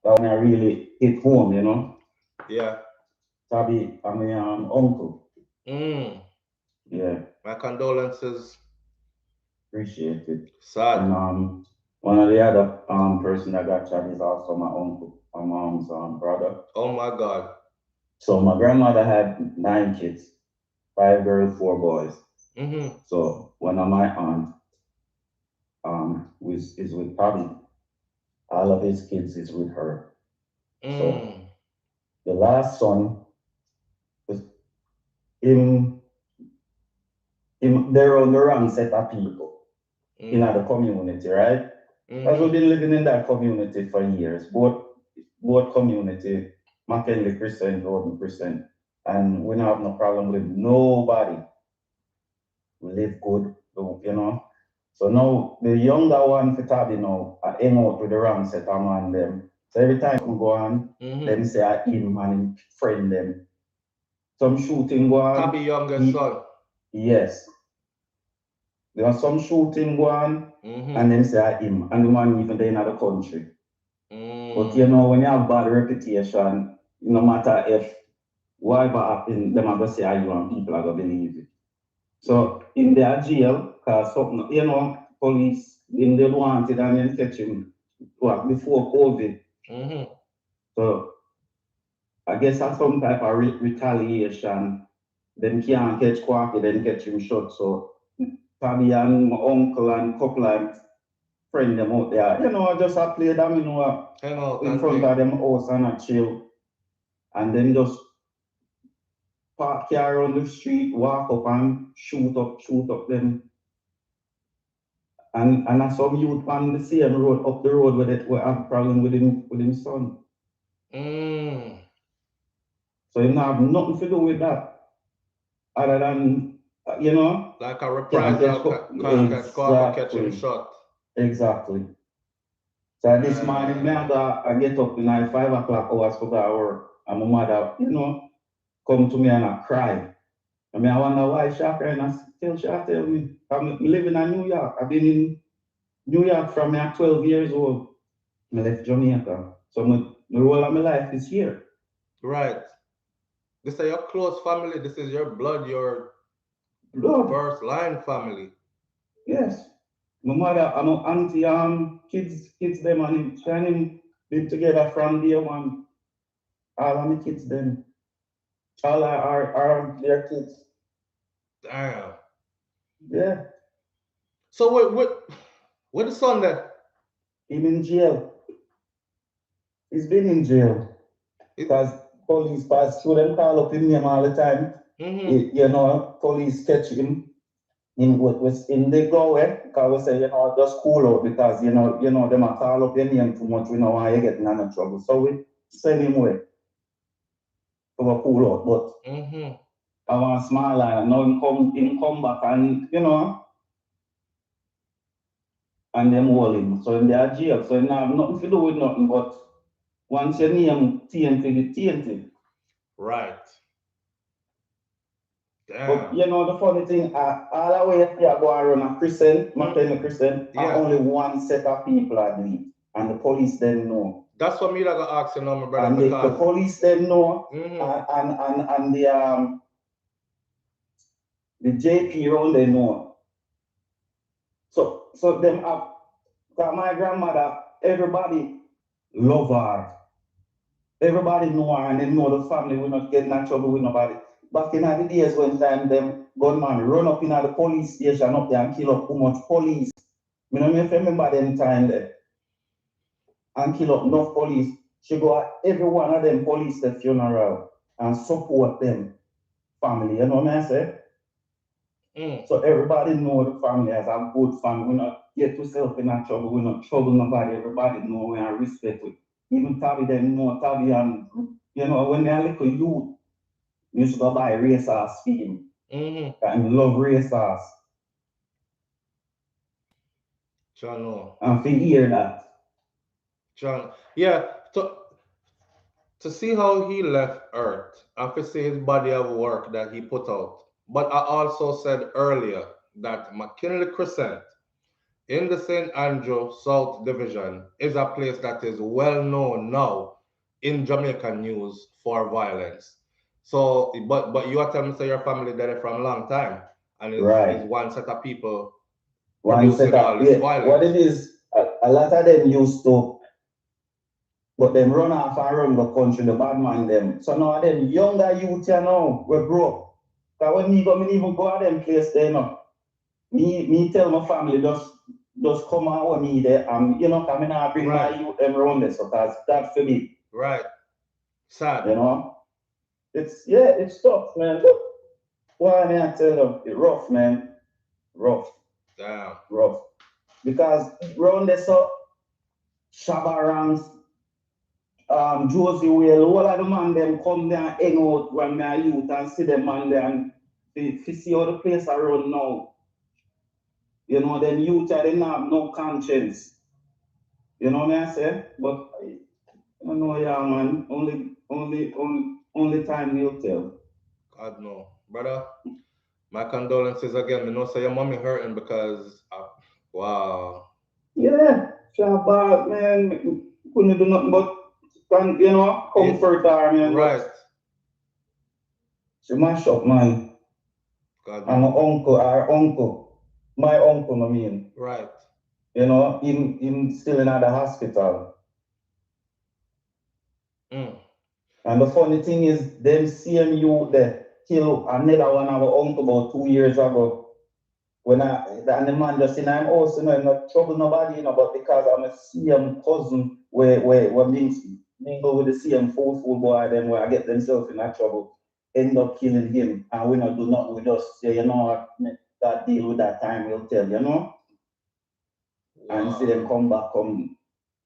that one I really hit home, Yeah. Tabby, I'm uncle. Yeah. My condolences. Appreciate it. Sad. And one of the other person that got shot is also my uncle, my mom's brother. Oh my God. So my grandmother had 9 kids, 5 girls, 4 boys. So one of my aunt is with Bobby. All of his kids is with her. So the last son was him they're on the wrong set of people in the community, right? Because we've been living in that community for years. Both community, McKinley Christian, Gordon Christian, and we don't have no problem with nobody. We live good, So now the younger one for Tabby now I hang out with the wrong set of man them. So every time we go on, them say I him and him friend them. Some shooting go on. Tabby youngest son. Yes. There was some shooting go on and them say I him and the man even there in the country. But when you have bad reputation, no matter if whatever happen, them are gonna say you and people are gonna believe it. So in their jail, because something, police, they wanted and then catch him before COVID. So I guess that's some type of retaliation. Them can't catch Quacky, then catch him shot. So Fabi and my uncle and couple of friend them out there, just I play them, in front of them house and a chill. And then just park car on the street, walk up and shoot up them. And I saw youth on the same road, up the road with it, we have a problem with his son. So you don't have nothing to do with that. Other than, like a reprisal, catch him shot. Exactly. So this morning, I get up in 5 o'clock hours for that work. And my mother, come to me and I cry. I mean, I wonder why she crying. And she tell me, I'm living in New York. I've been in New York from me at 12 years old. I left Jamaica. So the role of my life is here. Right. This is your close family. This is your blood, your first line family. Yes. My mother and my auntie, kids them and him live together from day one. All of my kids them. All are their kids. Damn. Yeah. So what the son there? He's in jail. He's been in jail. Because police pass through them, call up him all the time. Police catch him. In they go away, because we say, just cool out because them a call up your name too much, we know why you getting in trouble. So we send him away. So we cool out. But I want small line, now him come back and and them hold him. So in their jail. So he have nothing to do with nothing, but once your name tainted. Right. But the funny thing, all the way you go around a Christian, only one set of people are doing it. And the police then know. That's what me that got asked, my brother. And the police then know, and the JP around they know. So them have, because my grandmother, everybody love her. Everybody know her and they know the family will not get in trouble with nobody. Back in the days when time them gunman run up in the police station up there and kill up too much police. I don't know if you remember them time there. And kill up enough police. She go at every one of them police the funeral and support them family. You know what I say? So everybody know the family as a good family. We not get yourself in trouble. We not trouble nobody. Everybody know we are respect with. Even Tabby them know Tabby and when they're little youth, you used to go buy racehorse for him. And love racehorse. And to hear that. Yeah, to see how he left Earth, and to see his body of work that he put out. But I also said earlier that McKinley Crescent in the St. Andrew South Division is a place that is well known now in Jamaican news for violence. So, but you are telling me, say your family there from a long time, and it's one set of people producing all this violence. What it is, a lot of them used to, but them run off and run the country, the bad man them. So now them younger youth we broke. Because when me even go to them place there, me tell my family just come out with me there and come in and bring my youth them around there. So that's for me. Right. Sad. It's tough, man. Why I tell them, it's rough, man. Rough. Damn. Rough. Because round there, so Shabarans, Josie Whale, all of the man them come there and hang out when my youth and see them man there and to see how the place around now. Them youth they don't have no conscience. You know what I say? But man, only time will tell. God no. Brother, my condolences again. Say your mommy hurting because wow. Yeah, Shabbat, man. Couldn't do nothing but comfort her, man. Right. She mash up, man. God, and our uncle, my uncle, I mean. Right. Him still in the hospital. And the funny thing is, them same youth that kill another one of our uncle about 2 years ago. And the man just in my house, not trouble nobody, but because I'm a same cousin where mingle with the same fool boy, then where I get themselves in that trouble, end up killing him, and we not do nothing. We just say, that deal with that time will tell, Wow. And see them come back, come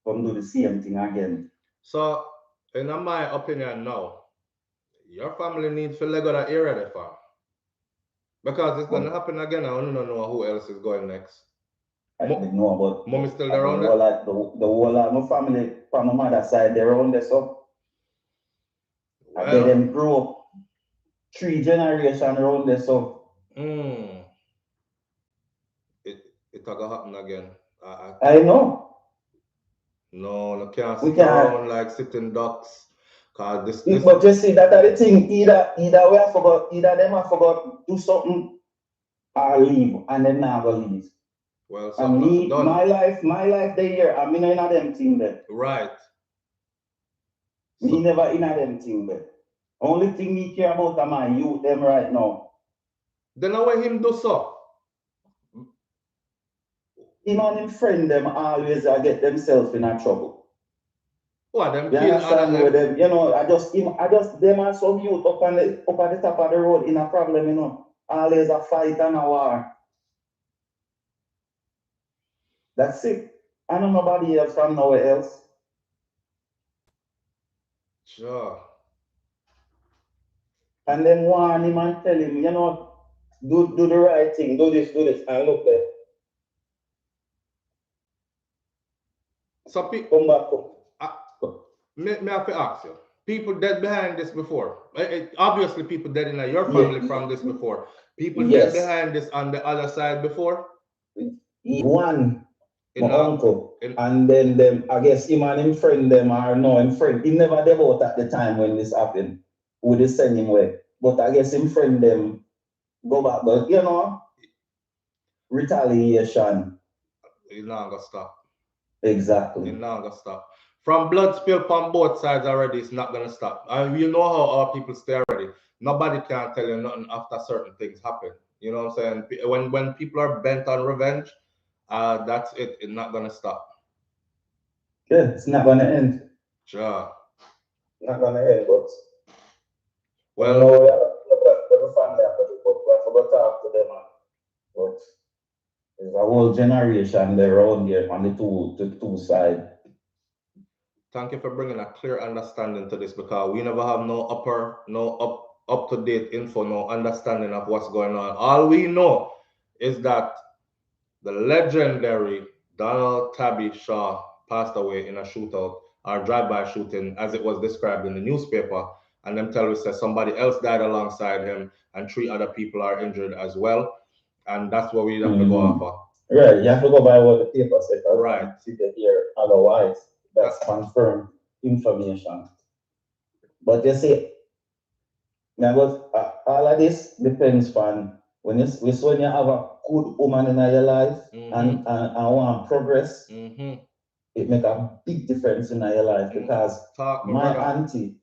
do the same thing again. So, in my opinion now, your family needs to let go that area there for. Because it's going to happen again. I don't know who else is going next. I didn't know about. Mommy still around the whole of my family from my mother's side, they're around there, so. Well, And then grew up 3 generations around there, so. It gonna happen again. I know. No, can't sit around like sitting ducks. Cause this. But you see, that are the thing. Either we have forgot, either them have forgot do something or leave, and then now go leave. Well, and me, my life, they here. I mean, in a them thing there. Right. Me never in a them thing there. Only thing me care about are my youth them right now. Then how will him do so? Him and him friend them always get themselves in a trouble. What them you kill understand with them? You know, I just them and some youth up at the top of the road in a problem, you know. Always a fight and a war. That's it. I know nobody else from nowhere else. Sure. And then warn him and tell him, you know, do the right thing, do this, and look there. So come back. Me have to ask you. People dead behind this before. Obviously, people dead in your family from this before. People dead behind this on the other side before. One, my uncle, and then them. I guess him and him friend them are no him friend. He never devote at the time when this happened. Would they send him away? But I guess him friend them go back. But you know, retaliation. It's not gonna stop. Exactly. It's not gonna stop. From blood spill on both sides already, it's not gonna stop. And you know how our people stay already. Nobody can tell you nothing after certain things happen. You know what I'm saying? When people are bent on revenge, that's it. It's not gonna stop. Yeah, it's not gonna end. Sure. Not gonna end, but well, no, we have to talk to them, but there's a whole generation there around here on the two sides. Thank you for bringing a clear understanding to this, because we never have no up to date info, no understanding of what's going on. All we know is that the legendary Donald Tabby Shaw passed away in a shootout or drive-by shooting, as it was described in the newspaper. And them tell us that somebody else died alongside him, and 3 other people are injured as well. And that's what we have to go off of. Right, you have to go by what the paper said. Right. See that here, otherwise, that's confirmed information. But you see, all of this depends on when you have a good woman in your life and want progress, it makes a big difference in your life, because my auntie,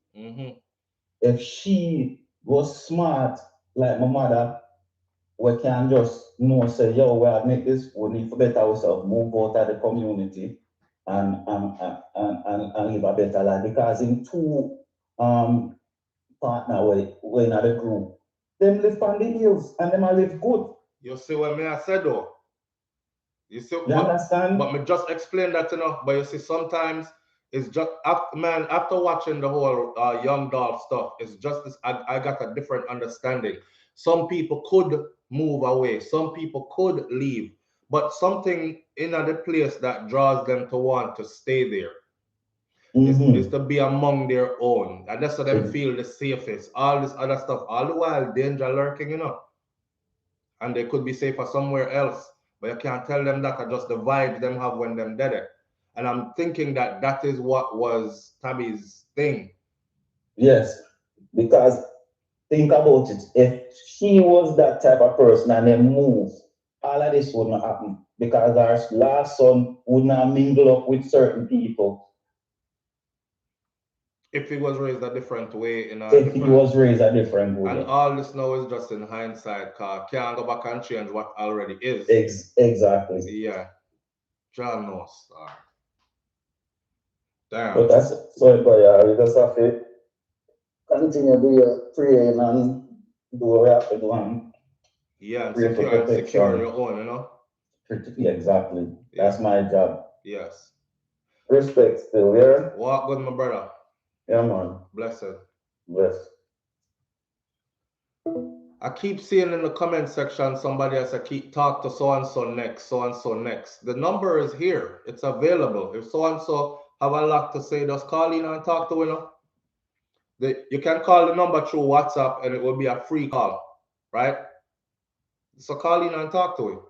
if she was smart like my mother, we can just say, yo, we make this, we need to better ourselves, move out of the community and live a better life. Because in 2 partner we in the group, them live on the hills and them live good. You see what me I said though? You see, you understand? But me just explain that, you know. But you see, sometimes it's just after watching the whole Young Dolph stuff, it's just this. I got a different understanding. Some people could move away, some people could leave, but something in the place that draws them to want to stay there is to be among their own, and that's so them feel the safest. All this other stuff, all the while danger lurking, you know, and they could be safer somewhere else. But you can't tell them that, are just the vibes them have when them dead it. And I'm thinking that is what was Tammy's thing. Yes, because think about it. If she was that type of person and then move, all of this wouldn't happen, because our last son would not mingle up with certain people. If he was raised a different way, he was raised a different way. And all this now is just in hindsight, car can't go back and change what already is. Exactly. Yeah. John knows. Damn. But that's sorry, but yeah, you just have to continue to do your praying and do what we have to do. And yeah, and secure your own, you know? Yeah, exactly. Yeah. That's my job. Yes. Respect still, yeah? Walk good, my brother. Yeah, man. Blessed. Blessed. I keep seeing in the comment section somebody else I keep talk to so and so next, so and so next. The number is here. It's available. If so and so have a lot to say, just call in and talk to him. You can call the number through WhatsApp and it will be a free call, right? So call in and talk to him.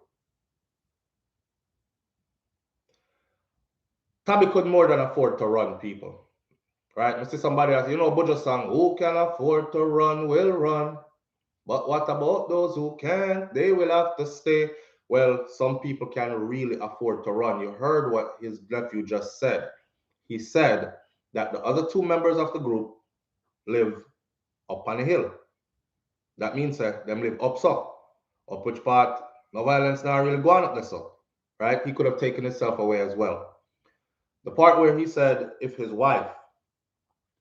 Tabby could more than afford to run, people. Right? I see somebody else, Buju song, who can afford to run will run. But what about those who can't? They will have to stay. Well, some people can really afford to run. You heard what his nephew just said. He said that the other two members of the group live up on a hill. That means that them live up so. Up which part, no violence now really going up there so. Right? He could have taken himself away as well. The part where he said if his wife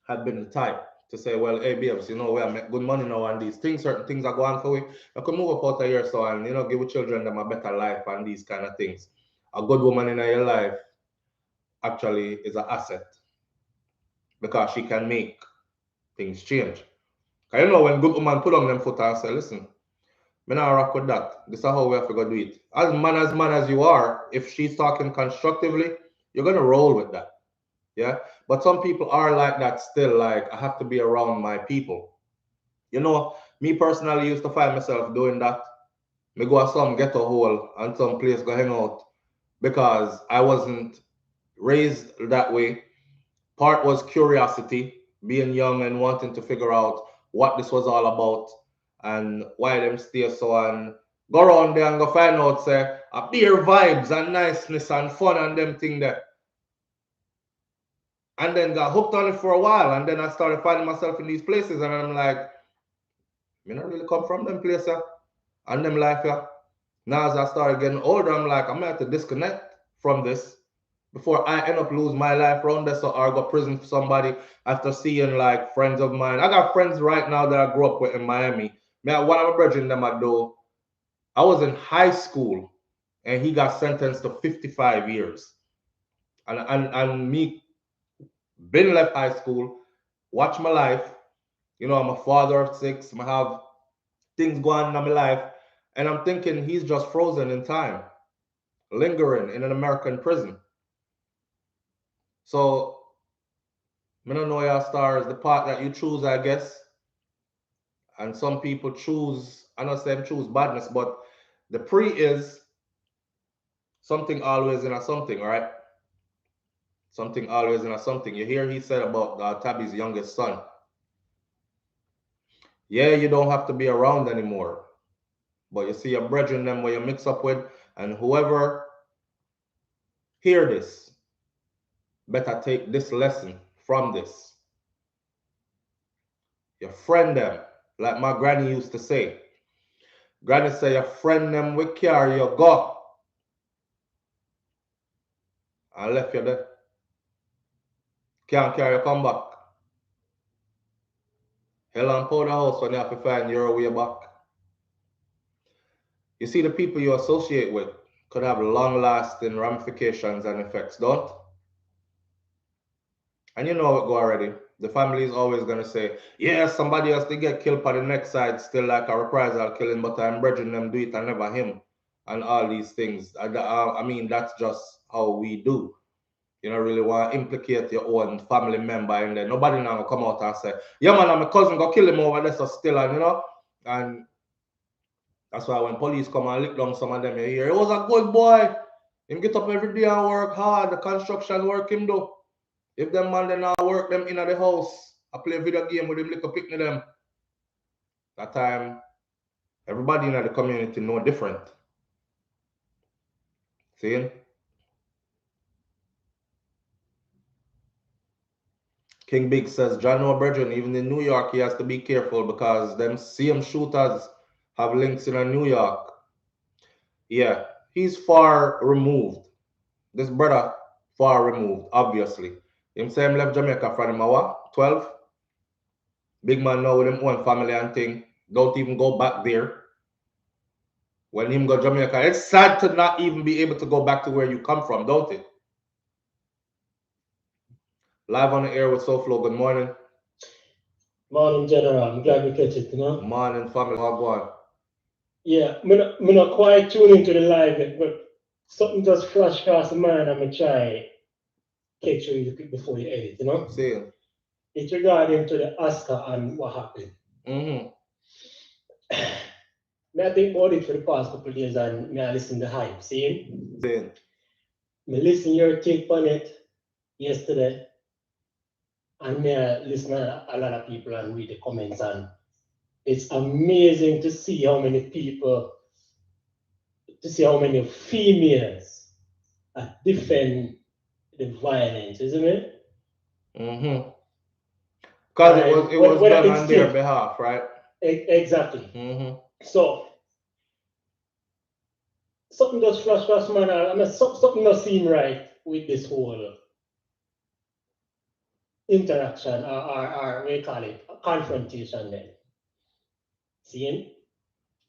had been the type to say, well, hey, babes, we are make good money now and these things, certain things are going for we. I could move up out of here so and, give your children them a better life and these kind of things. A good woman in your life actually is an asset because she can make things change. Because when good woman put on them foot and say, listen, me not rock with that. This is how we have to go do it. As man as you are, if she's talking constructively, you're going to roll with that. Yeah, but some people are like that still, like, I have to be around my people. Me personally used to find myself doing that. Me go to some ghetto hole and some place go hang out because I wasn't raised that way. Part was curiosity, being young and wanting to figure out what this was all about and why them stay so, and go around there and go find out, say, a beer vibes and niceness and fun and them thing there. And then got hooked on it for a while. And then I started finding myself in these places. And I'm like, me not really come from them places and them life here. Now as I started getting older, I'm like, I'm going to have to disconnect from this before I end up losing my life around this or go prison for somebody after seeing like friends of mine. I got friends right now that I grew up with in Miami. Man, one of my brethren them I do, I was in high school and he got sentenced to 55 years. And me been left high school, watch my life. I'm a father of 6. I have things going on in my life. And I'm thinking he's just frozen in time, lingering in an American prison. So, I don't know your stars, the part that you choose, I guess. And some people choose, I don't say them choose badness, but the pre is something always in a something, right? Something always in a something. You hear he said about Tabby's youngest son. Yeah, you don't have to be around anymore. But you see your brethren them where you mix up with, and whoever hear this, better take this lesson from this. You friend them, like my granny used to say. Granny say, you friend them, we carry you go. I left you there. Can't carry you come back. Hell and powder house when you have to find your way back. You see, the people you associate with could have long-lasting ramifications and effects, don't? And you know it go already. The family is always going to say, yeah, somebody else, they get killed by the next side, still like a reprisal killing, but I'm brethren them do it and never him. And all these things. I mean, that's just how we do. You don't really want to implicate your own family member in there. Nobody now come out and say, yeah, man, my cousin go kill him over there, so still, and and that's why when police come and lick down some of them, you hear, it was a good boy. Him get up every day and work hard. The construction work him do. If them man then not work them in the house, I play video game with him little picnic them. That time, everybody in the community know different. See? King Big says, John O'Bridgen, even in New York, he has to be careful because them same shooters have links in New York. Yeah, he's far removed. This brother, far removed, obviously. Him say him left Jamaica from him, what? 12? Big man now with him own family and thing. Don't even go back there. When him go Jamaica, it's sad to not even be able to go back to where you come from, don't it? Live on the air with SouFLo, good morning. Morning, General. I'm glad we catch it, you know. Morning, family. Go on. Yeah, I'm not quite tuned into the live yet, but something just flash across the mind and I try catch you before you edit, you know? See. It's regarding to the Oscar and what happened. Mm-hmm. I think about it for the past couple of days and I listen to hype, see? See. I listen your take on it yesterday and I listen to a lot of people and read the comments and it's amazing to see how many people, to see how many females defend the violence, isn't it? Mm-hmm. Because it was done on their behalf, right? Exactly. Mm-hmm. So something just flash across my mind. I mean, something not seem right with this whole interaction or we call it confrontation then. See?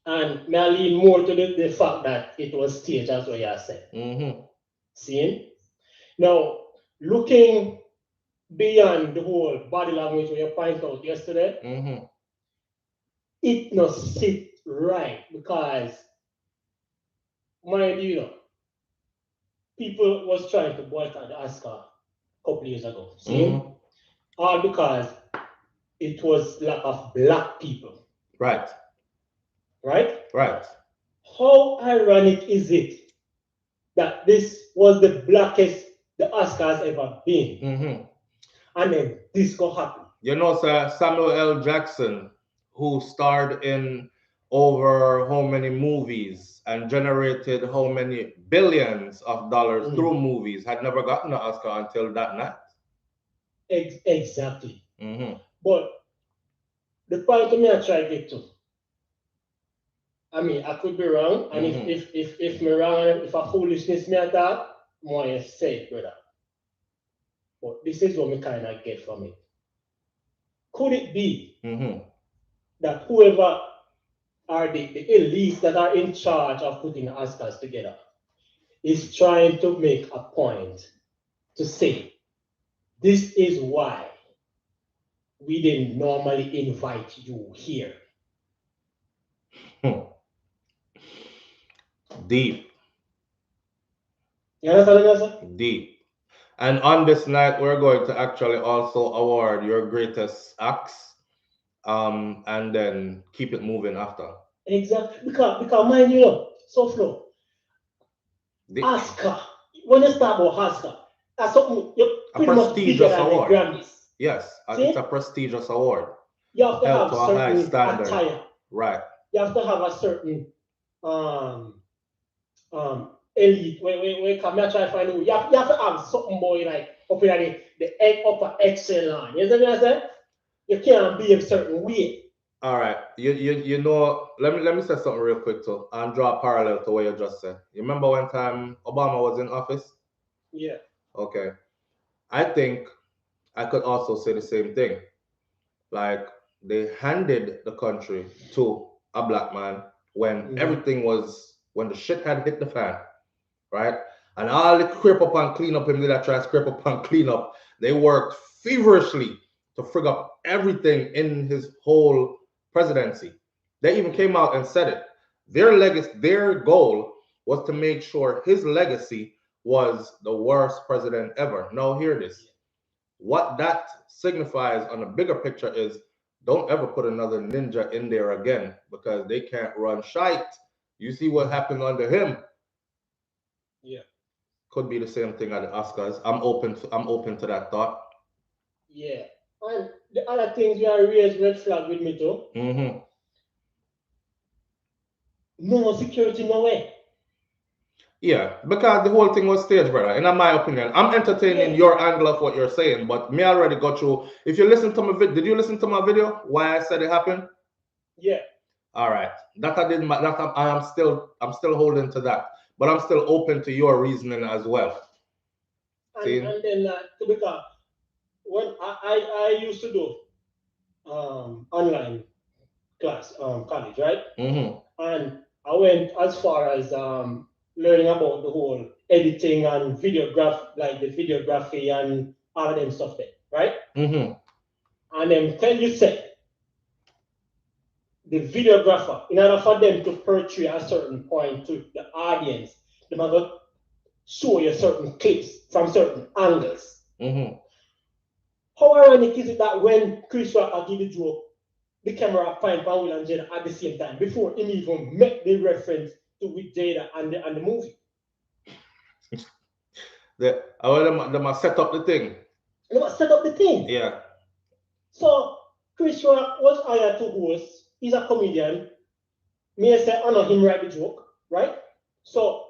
And may I lean more to the fact that it was staged as what you said. Mm-hmm. See? Now, looking beyond the whole body language where you point out yesterday, mm-hmm. it not sit right because, mind you, people was trying to boycott the Oscar a couple years ago. See? Mm-hmm. All because it was lack of black people. Right. Right? Right. How ironic is it that this was the blackest the Oscars ever been? Mm-hmm. And then this go happen. You know, sir, Samuel L. Jackson, who starred in over how many movies and generated how many billions of dollars through movies, had never gotten an Oscar until that night. Exactly. Mm-hmm. But the point me I try to get to, I mean, I could be wrong, and if me wrong, if a foolishness me at that, more you say it, brother. But this is what me kind of get from it. Could it be that whoever are the elites that are in charge of putting the Oscars together is trying to make a point to say, this is why we didn't normally invite you here. Deep. You understand what I'm saying? Deep. And on this night, we're going to actually also award your greatest acts, and then keep it moving after. Exactly. Because mind you, SouFLo, Oscar, when you start about Oscar, that's something a prestigious award. Yes, it's a prestigious award. You have to have a high standard. Attire. Right. You have to have a certain elite. When come here try to find you have to have something boy like up in the upper echelon. You know what I'm saying? You can't be a certain way. All right. You know, let me say something real quick too and draw a parallel to what you just said. You remember one time Obama was in office? Yeah. Okay. I think I could also say the same thing. Like they handed the country to a black man when everything was, when the shit had hit the fan, right? And all the scrape up and clean up him did I try to scrape up and clean up. They worked feverishly to frig up everything in his whole presidency. They even came out and said it. Their goal was to make sure his legacy was the worst president ever. Now hear this. What that signifies on a bigger picture is don't ever put another ninja in there again because they can't run shite. You see what happened under him. Yeah. Could be the same thing at the Oscars. I'm open to that thought. Yeah. And the other things we are raised red flag with me too. No security, no way. Yeah, because the whole thing was staged, brother. In my opinion, I'm entertaining your angle of what you're saying, but me already got through. If you listen to my video, did you listen to my video? Why I said it happened? Yeah. All right. That I didn't. That I'm still holding to that, but I'm still open to your reasoning as well. And then because when I used to do online class college, right? And I went as far as learning about the whole editing and like the videography and all of them stuff there, right? And then tell you say the videographer, in order for them to portray a certain point to the audience, they might show you certain clips from certain angles. How ironic is it that when Chris Rock give the joke, the camera find Will and Jada at the same time before he even make the reference to with Jada and the movie? They must set up the thing. They must set up the thing. Yeah. So Chris Rock was hired to host. He's a comedian. Me I say honor him write the joke, right? So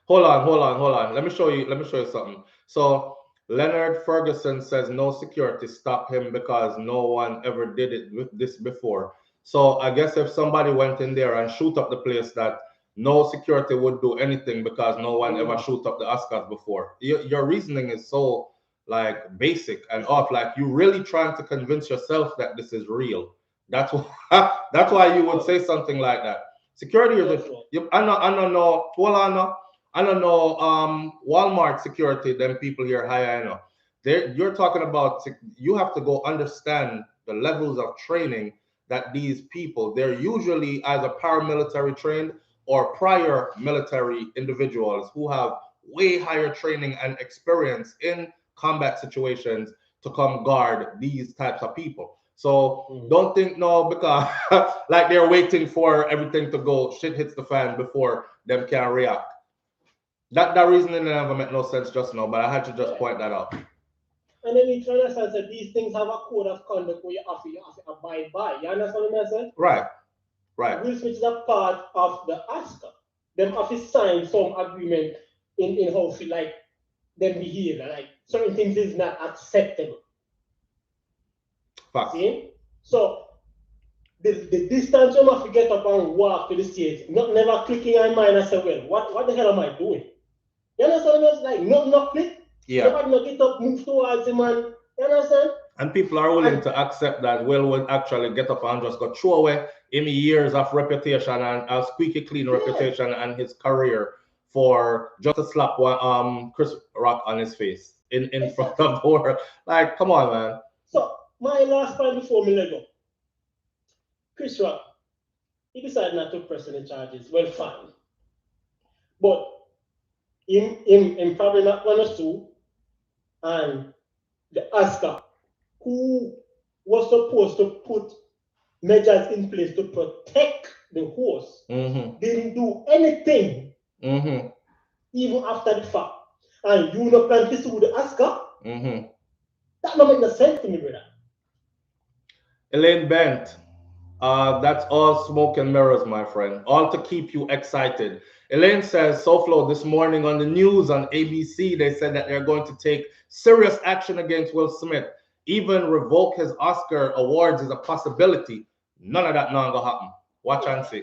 hold on. Let me show you something. So Leonard Ferguson says no security stop him because no one ever did it with this before. So I guess if somebody went in there and shoot up the place, that no security would do anything because no one ever shoot up the Oscars before. Your reasoning is so like basic and off. Like you really trying to convince yourself that this is real. That's why you would say something like that. Security is I don't know. Hold on. I don't know Walmart security, them people here high, I know. You're talking about, you have to go understand the levels of training that these people, they're usually either paramilitary trained or prior military individuals who have way higher training and experience in combat situations to come guard these types of people. So don't think no, because like they're waiting for everything to go, shit hits the fan before them can react. That reasoning never make no sense just now, but I had to just point that out. And then you understand that these things have a code of conduct where you have to abide by. You understand what I'm saying? Right. Will Smith is a part of the Oscar. Them have to sign some agreement in how feel like them behave. Like certain things is not acceptable. Fact. See? So the distance you have to get up and walk to the stage, not never clicking on mine and say, well, what the hell am I doing? You understand what I'm saying? Like, not click. Yeah. Nobody not get up, move towards him, man. You understand? And people are willing to accept that Will would actually get up and just go throw away him years of reputation and a squeaky clean reputation and his career for just to slap Chris Rock on his face in front of the world. Like, come on, man. So my last point before me let go. Chris Rock, he decided not to press any charges. Well, fine. But him probably not going to sue. And the Oscar, who was supposed to put measures in place to protect the host, didn't do anything, even after the fact. And you not plan to sue the Oscar? That don't make no sense to me, brother. Elaine Bent, that's all smoke and mirrors, my friend. All to keep you excited. Elaine says, SouFLo, this morning on the news on ABC, they said that they're going to take serious action against Will Smith. Even revoke his Oscar awards is a possibility. None of that not gonna happen. Watch and see.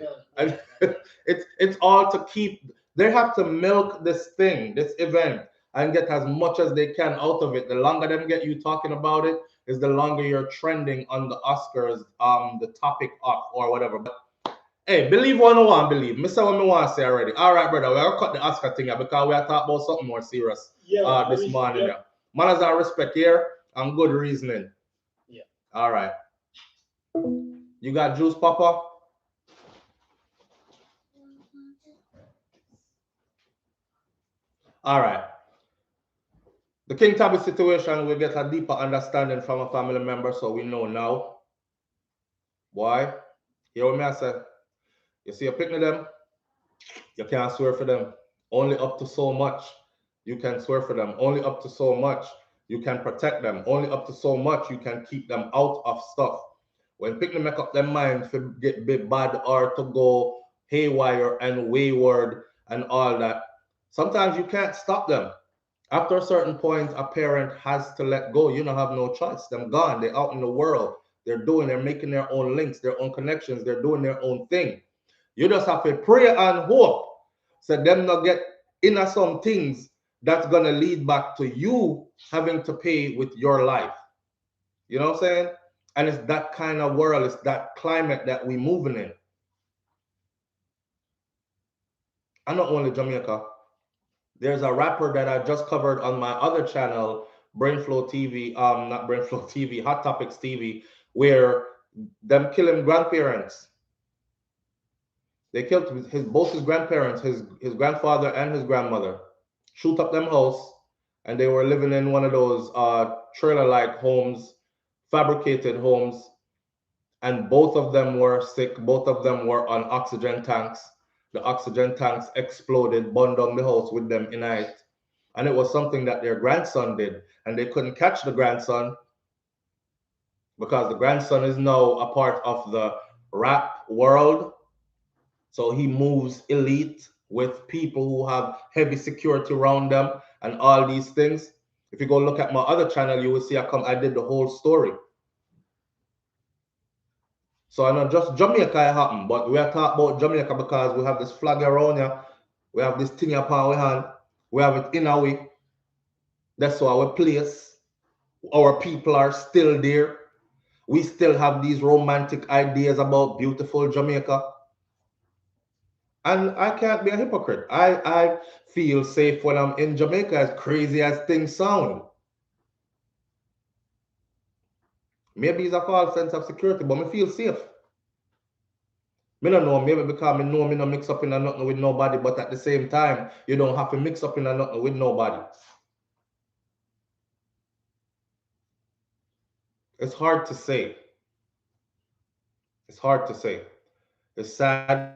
It's all to keep, they have to milk this thing, this event, and get as much as they can out of it. The longer them get you talking about it, is the longer you're trending on the Oscars, the topic of or whatever. But hey, believe what I want to believe. Me say what I want to say already. All right, brother, we're gonna cut the Oscar thing here because we are talking about something more serious this morning. Yeah. Manners and respect here and good reasoning. Yeah. All right. You got juice, Papa? All right. The King Tabby situation, we get a deeper understanding from a family member, so we know now. Why? Hear what me I say? You see a picnic of them, you can't swear for them. Only up to so much you can swear for them. Only up to so much you can protect them. Only up to so much you can keep them out of stuff. When picnic make up their mind to get bit bad or to go haywire and wayward and all that, sometimes you can't stop them. After a certain point, a parent has to let go. You don't have no choice. Them gone. They're out in the world. They're making their own links, their own connections. They're doing their own thing. You just have to pray and hope so them not get into some things that's going to lead back to you having to pay with your life. You know what I'm saying? And it's that kind of world, it's that climate that we're moving in. And not only Jamaica. There's a rapper that I just covered on my other channel, BrainFlow TV, not BrainFlow TV, Hot Topics TV, where them kill him grandparents. They killed both his grandparents, his grandfather and his grandmother. Shoot up them house, and they were living in one of those trailer-like homes, fabricated homes, and both of them were sick. Both of them were on oxygen tanks. The oxygen tanks exploded, burned down the house with them in it. And it was something that their grandson did, and they couldn't catch the grandson because the grandson is now a part of the rap world. So he moves elite with people who have heavy security around them and all these things. If you go look at my other channel, you will see I did the whole story. So I know just Jamaica happened, but we are talking about Jamaica because we have this flag around here. We have this thing upon our hand. We have it in our way. That's our place. Our people are still there. We still have these romantic ideas about beautiful Jamaica. And I can't be a hypocrite. I feel safe when I'm in Jamaica, as crazy as things sound. Maybe it's a false sense of security, but I feel safe. I don't know, maybe because I know me not mix up in a nothing with nobody, but at the same time, you don't have to mix up in a nothing with nobody. It's hard to say. It's hard to say. It's sad.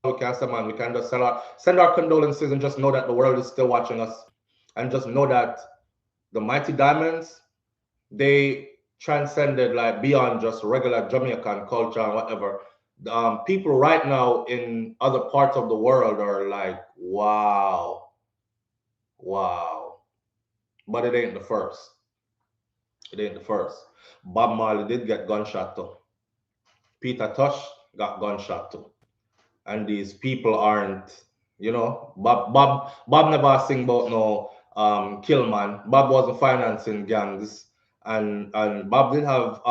We can't say, man, we can just send our condolences and just know that the world is still watching us. And just know that the Mighty Diamonds, they transcended like beyond just regular Jamaican culture and whatever. People right now in other parts of the world are like, wow. Wow. But it ain't the first. It ain't the first. Bob Marley did get gunshot too. Peter Tosh got gunshot too. And these people aren't, you know, Bob never sing about no kill man. Bob wasn't financing gangs. And Bob did have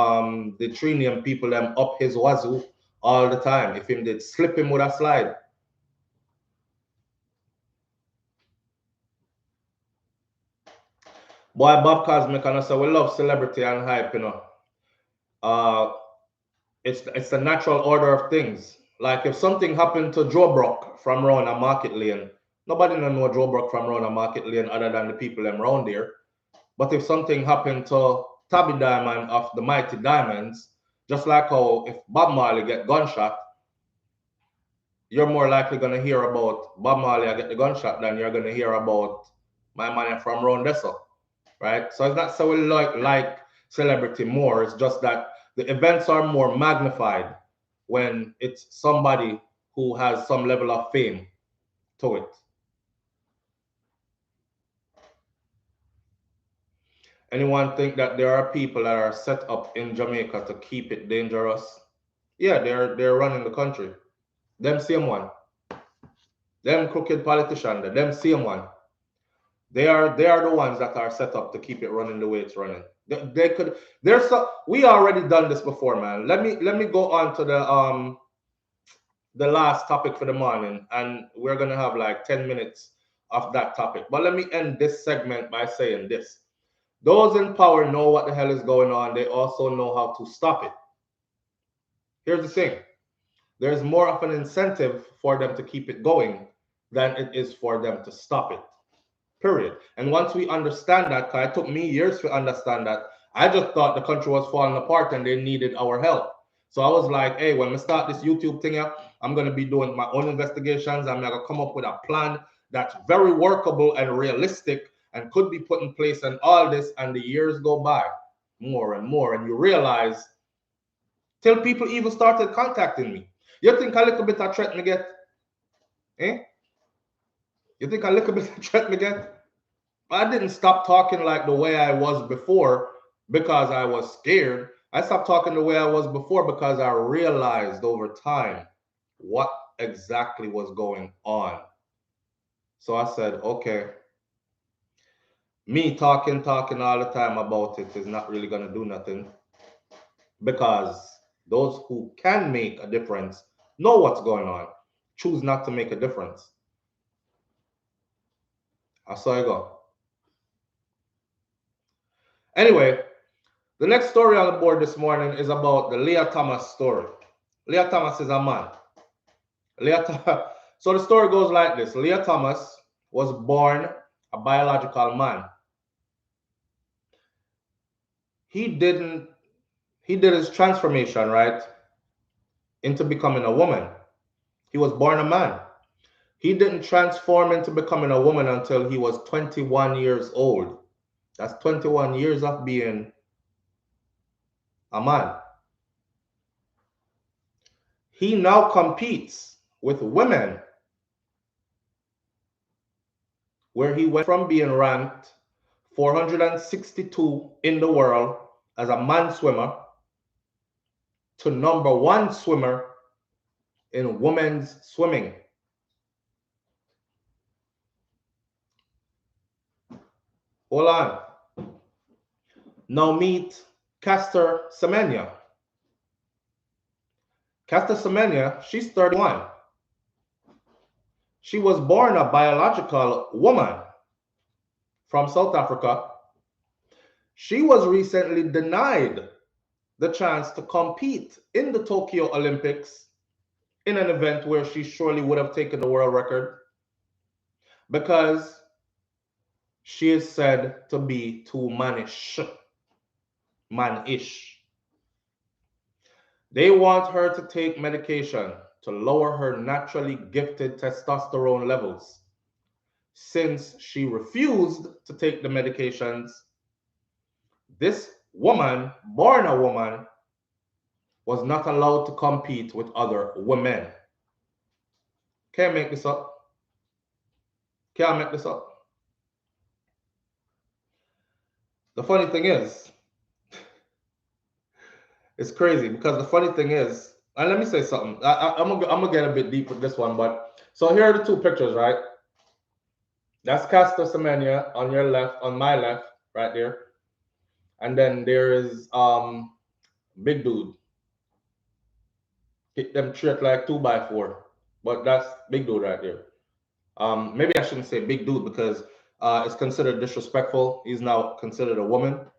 the Trinium people them up his wazoo all the time. If him did slip him with a slide. Boy, Bob Cosmic and I say we love celebrity and hype, you know. It's the natural order of things. Like if something happened to Joe Brock from around a market lane, nobody don't know Joe Brock from around a market lane other than the people them around there. But if something happened to Tabby Diamond of the Mighty Diamonds, just like how if Bob Marley get gunshot, you're more likely gonna hear about Bob Marley get the gunshot than you're gonna hear about my man from around Dessa, right? So it's not so we like celebrity more. It's just that the events are more magnified when it's somebody who has some level of fame to it. Anyone think that there are people that are set up in Jamaica to keep it dangerous? Yeah, they're running the country. Them same one. Them crooked politicians, them same one. They are the ones that are set up to keep it running the way it's running. They could. We already done this before, man. Let me go on to the last topic for the morning, and we're gonna have like 10 minutes of that topic. But let me end this segment by saying this: those in power know what the hell is going on. They also know how to stop it. Here's the thing: there's more of an incentive for them to keep it going than it is for them to stop it. Period. And once we understand that, because it took me years to understand that, I just thought the country was falling apart and they needed our help. So I was like, hey, when we start this YouTube thing here, I'm going to be doing my own investigations. I'm going to come up with a plan that's very workable and realistic and could be put in place and all this. And the years go by more and more. And you realize, till people even started contacting me. You think a little bit of threat me get? Eh? You think a little bit of threat me get? I didn't stop talking like the way I was before because I was scared. I stopped talking the way I was before because I realized over time what exactly was going on. So I said, okay, me talking all the time about it is not really going to do nothing, because those who can make a difference know what's going on, choose not to make a difference. I saw you go. Anyway, the next story on the board this morning is about the Lia Thomas story. Lia Thomas is a man. So the story goes like this. Lia Thomas was born a biological man. He did his transformation, right, into becoming a woman. He was born a man. He didn't transform into becoming a woman until he was 21 years old. That's 21 years of being a man. He now competes with women, where he went from being ranked 462 in the world as a man swimmer to #1 swimmer in women's swimming. Hold on. Now meet Caster Semenya. Caster Semenya, she's 31. She was born a biological woman from South Africa. She was recently denied the chance to compete in the Tokyo Olympics in an event where she surely would have taken the world record because she is said to be too manish. They want her to take medication to lower her naturally gifted testosterone levels. Since she refused to take the medications, this woman, born a woman, was not allowed to compete with other women. Can't make this up. Can't make this up. The funny thing is, it's crazy because the funny thing is, and let me say something. I'm gonna get a bit deep with this one, but so here are the two pictures, right? That's Caster Semenya on your left, on my left, right there, and then there is big dude. Hit them trick like 2x4, but that's big dude right there. Maybe I shouldn't say big dude because it's considered disrespectful. He's now considered a woman.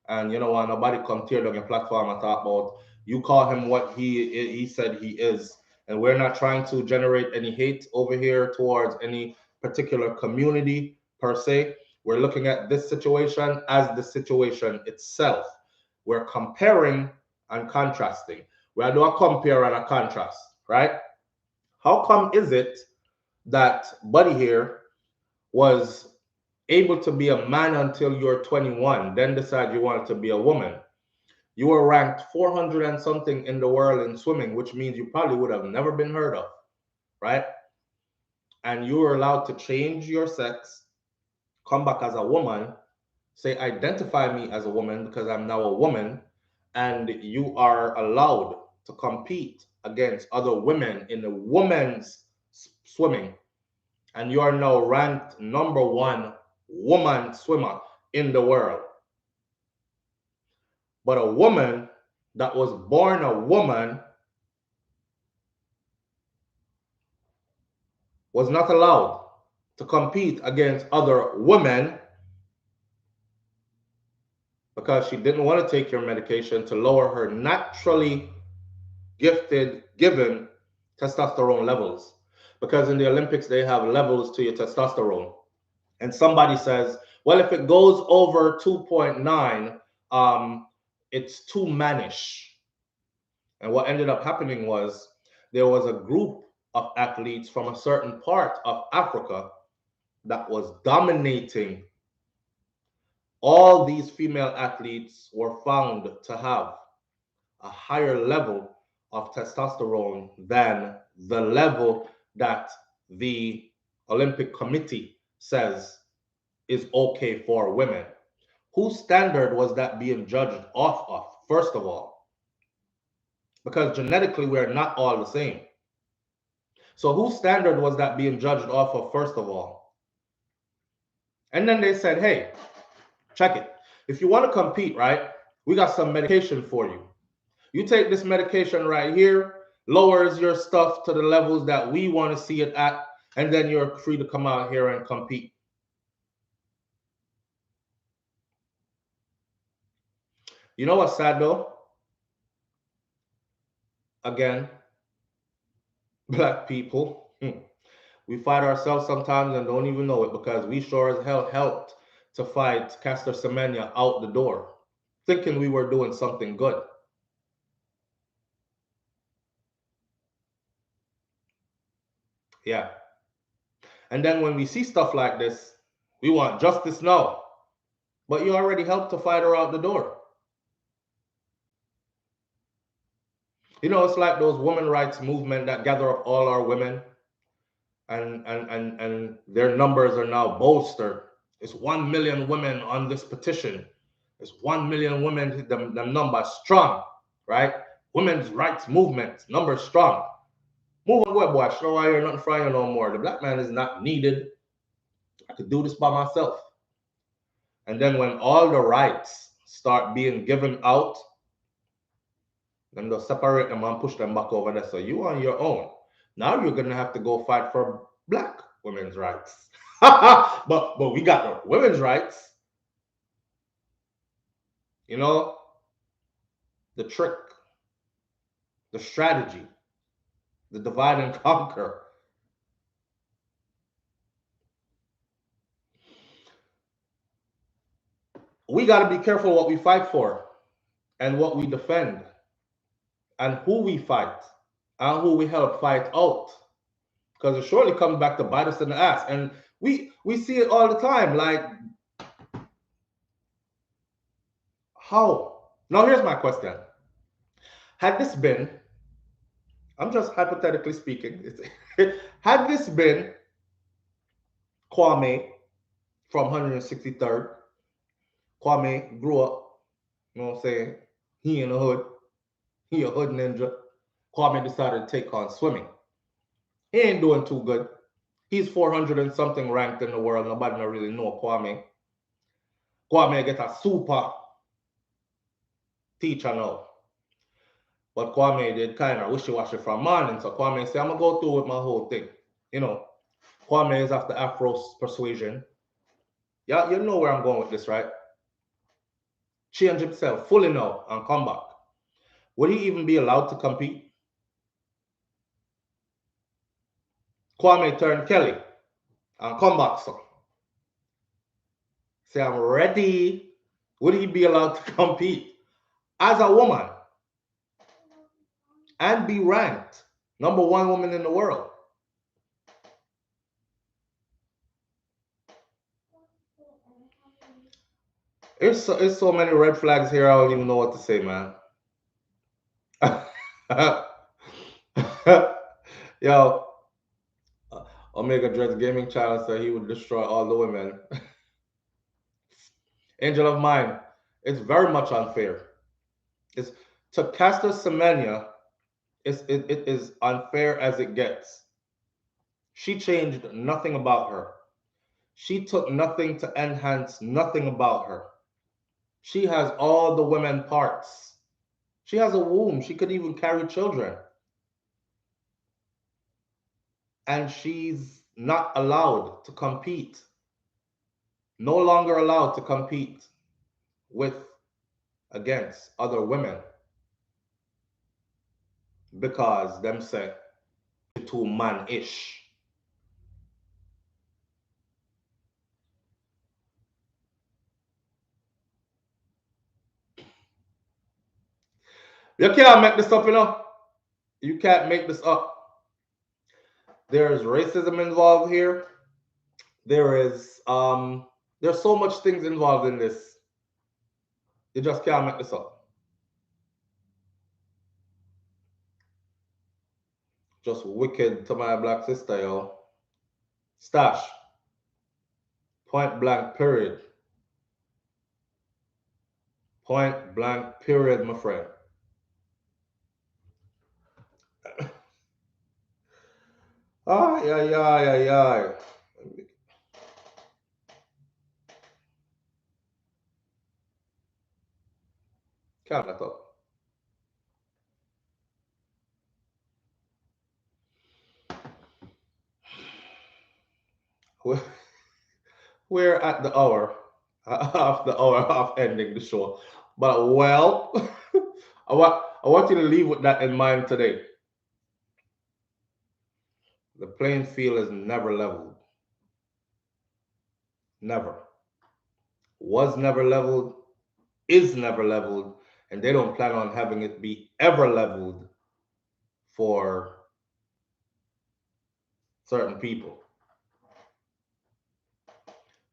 And you know what? Nobody come tear down your platform and talk about you call him what he said he is. And we're not trying to generate any hate over here towards any particular community per se. We're looking at this situation as the situation itself. We're comparing and contrasting. We're doing a compare and a contrast, right? How come is it that Buddy here was able to be a man until you're 21, then decide you wanted to be a woman? You were ranked 400 and something in the world in swimming, which means you probably would have never been heard of, right? And you were allowed to change your sex, come back as a woman, say identify me as a woman because I'm now a woman, and you are allowed to compete against other women in the women's swimming, and you are now ranked #1 woman swimmer in the world. But a woman that was born a woman was not allowed to compete against other women because she didn't want to take your medication to lower her naturally given testosterone levels. Because in the Olympics, they have levels to your testosterone. And somebody says, well, if it goes over 2.9, it's too mannish. And what ended up happening was there was a group of athletes from a certain part of Africa that was dominating. All these female athletes were found to have a higher level of testosterone than the level that the Olympic Committee says is okay for women. Whose standard was that being judged off of, first of all? Because genetically, we are not all the same. So whose standard was that being judged off of, first of all? And then they said, hey, check it. If you want to compete, right, we got some medication for you. You take this medication right here, lowers your stuff to the levels that we want to see it at, and then you're free to come out here and compete. You know what's sad though? Again, black people, we fight ourselves sometimes and don't even know it, because we sure as hell helped to fight Caster Semenya out the door, thinking we were doing something good. Yeah. And then when we see stuff like this, we want justice now. But you already helped to fight her out the door. You know, it's like those women rights movement that gather up all our women, and their numbers are now bolstered. It's 1 million women on this petition. It's 1 million women, the number strong, right? Women's rights movement, number strong. Move on, web watch. No, I hear nothing from you no more. The black man is not needed. I could do this by myself. And then when all the rights start being given out, then they'll separate them and push them back over there. So you on your own. Now you're gonna have to go fight for black women's rights. but we got the women's rights. You know, the trick, the strategy, the divide and conquer. We got to be careful what we fight for and what we defend and who we fight and who we help fight out, because it surely comes back to bite us in the ass. And we see it all the time. Like, how? Now here's my question. Had this been, I'm just hypothetically speaking, had this been Kwame from 163rd, Kwame grew up, you know what I'm saying? He in the hood. He a hood ninja. Kwame decided to take on swimming. He ain't doing too good. He's 400 and something ranked in the world. Nobody don't really know Kwame. Kwame get a super teacher now. But Kwame did kind of wishy-washy from morning. So Kwame said, I'm going to go through with my whole thing. You know, Kwame is after Afro persuasion. Yeah, you know where I'm going with this, right? Change himself fully now and come back. Would he even be allowed to compete? Kwame turned Kelly and come back, so. Say, I'm ready. Would he be allowed to compete as a woman and be ranked #1 woman in the world? There's so many red flags here, I don't even know what to say, man. Yo, Omega Dreads Gaming Channel said he would destroy all the women. Angel of Mine, it's very much unfair. It's to Caster Semenya, it is unfair as it gets. She changed nothing about her. She took nothing to enhance nothing about her. She has all the women parts. She has a womb. She could even carry children. And she's not allowed to compete. No longer allowed to compete against other women. Because them say too man-ish. You can't make this up, you know. You can't make this up. There's racism involved here. There's so much things involved in this. You just can't make this up. Just wicked to my black sister, yo. Stash. Point blank, period. Point blank, period, my friend. Ay, ay, ay, ay, ay. Can't let up. We're at the hour, half the hour of ending the show. But well, I want you to leave with that in mind today. The playing field is never leveled. Never. Was never leveled, is never leveled, and they don't plan on having it be ever leveled for certain people.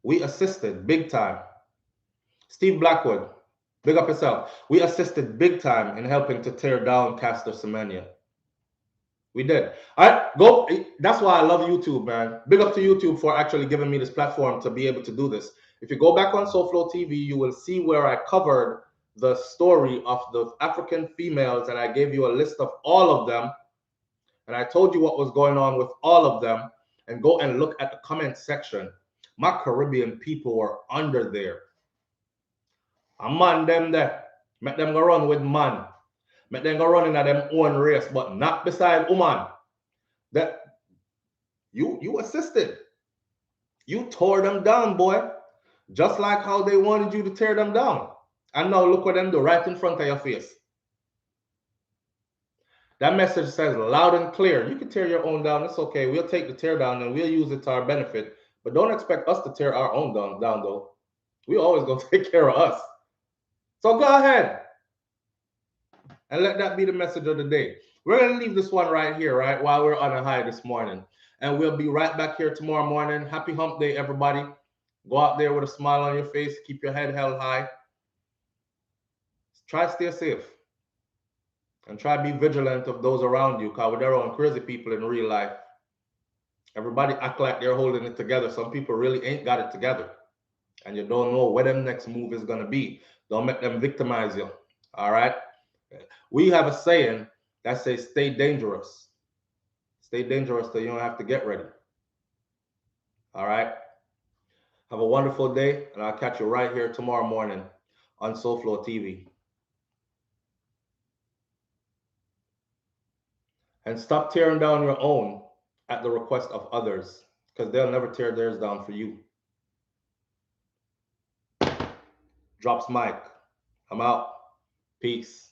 We assisted big time. Steve Blackwood, big up yourself. We assisted big time in helping to tear down Caster Semenya. We did. All right, go. That's why I love YouTube, man. Big up to YouTube for actually giving me this platform to be able to do this. If you go back on SouFLoTV, you will see where I covered the story of the African females, and I gave you a list of all of them, and I told you what was going on with all of them. And go and look at the comment section. My Caribbean people were under there. A man them there. Make them go run with man. Make them go run in their own race, but not beside woman. That you assisted. You tore them down, boy. Just like how they wanted you to tear them down. And now look what them do right in front of your face. That message says loud and clear. You can tear your own down. It's okay. We'll take the tear down and we'll use it to our benefit. But don't expect us to tear our own down though. We always gonna take care of us. So go ahead. And let that be the message of the day. We're going to leave this one right here, right, while we're on a high this morning. And we'll be right back here tomorrow morning. Happy hump day, everybody. Go out there with a smile on your face. Keep your head held high. Try to stay safe. And try to be vigilant of those around you, because they're all crazy people in real life. Everybody act like they're holding it together. Some people really ain't got it together. And you don't know where their next move is going to be. Don't make them victimize you. All right? We have a saying that says, stay dangerous. Stay dangerous so you don't have to get ready. All right? Have a wonderful day, and I'll catch you right here tomorrow morning on SouFLoTV. And stop tearing down your own at the request of others, because they'll never tear theirs down for you. Drops mic. I'm out. Peace.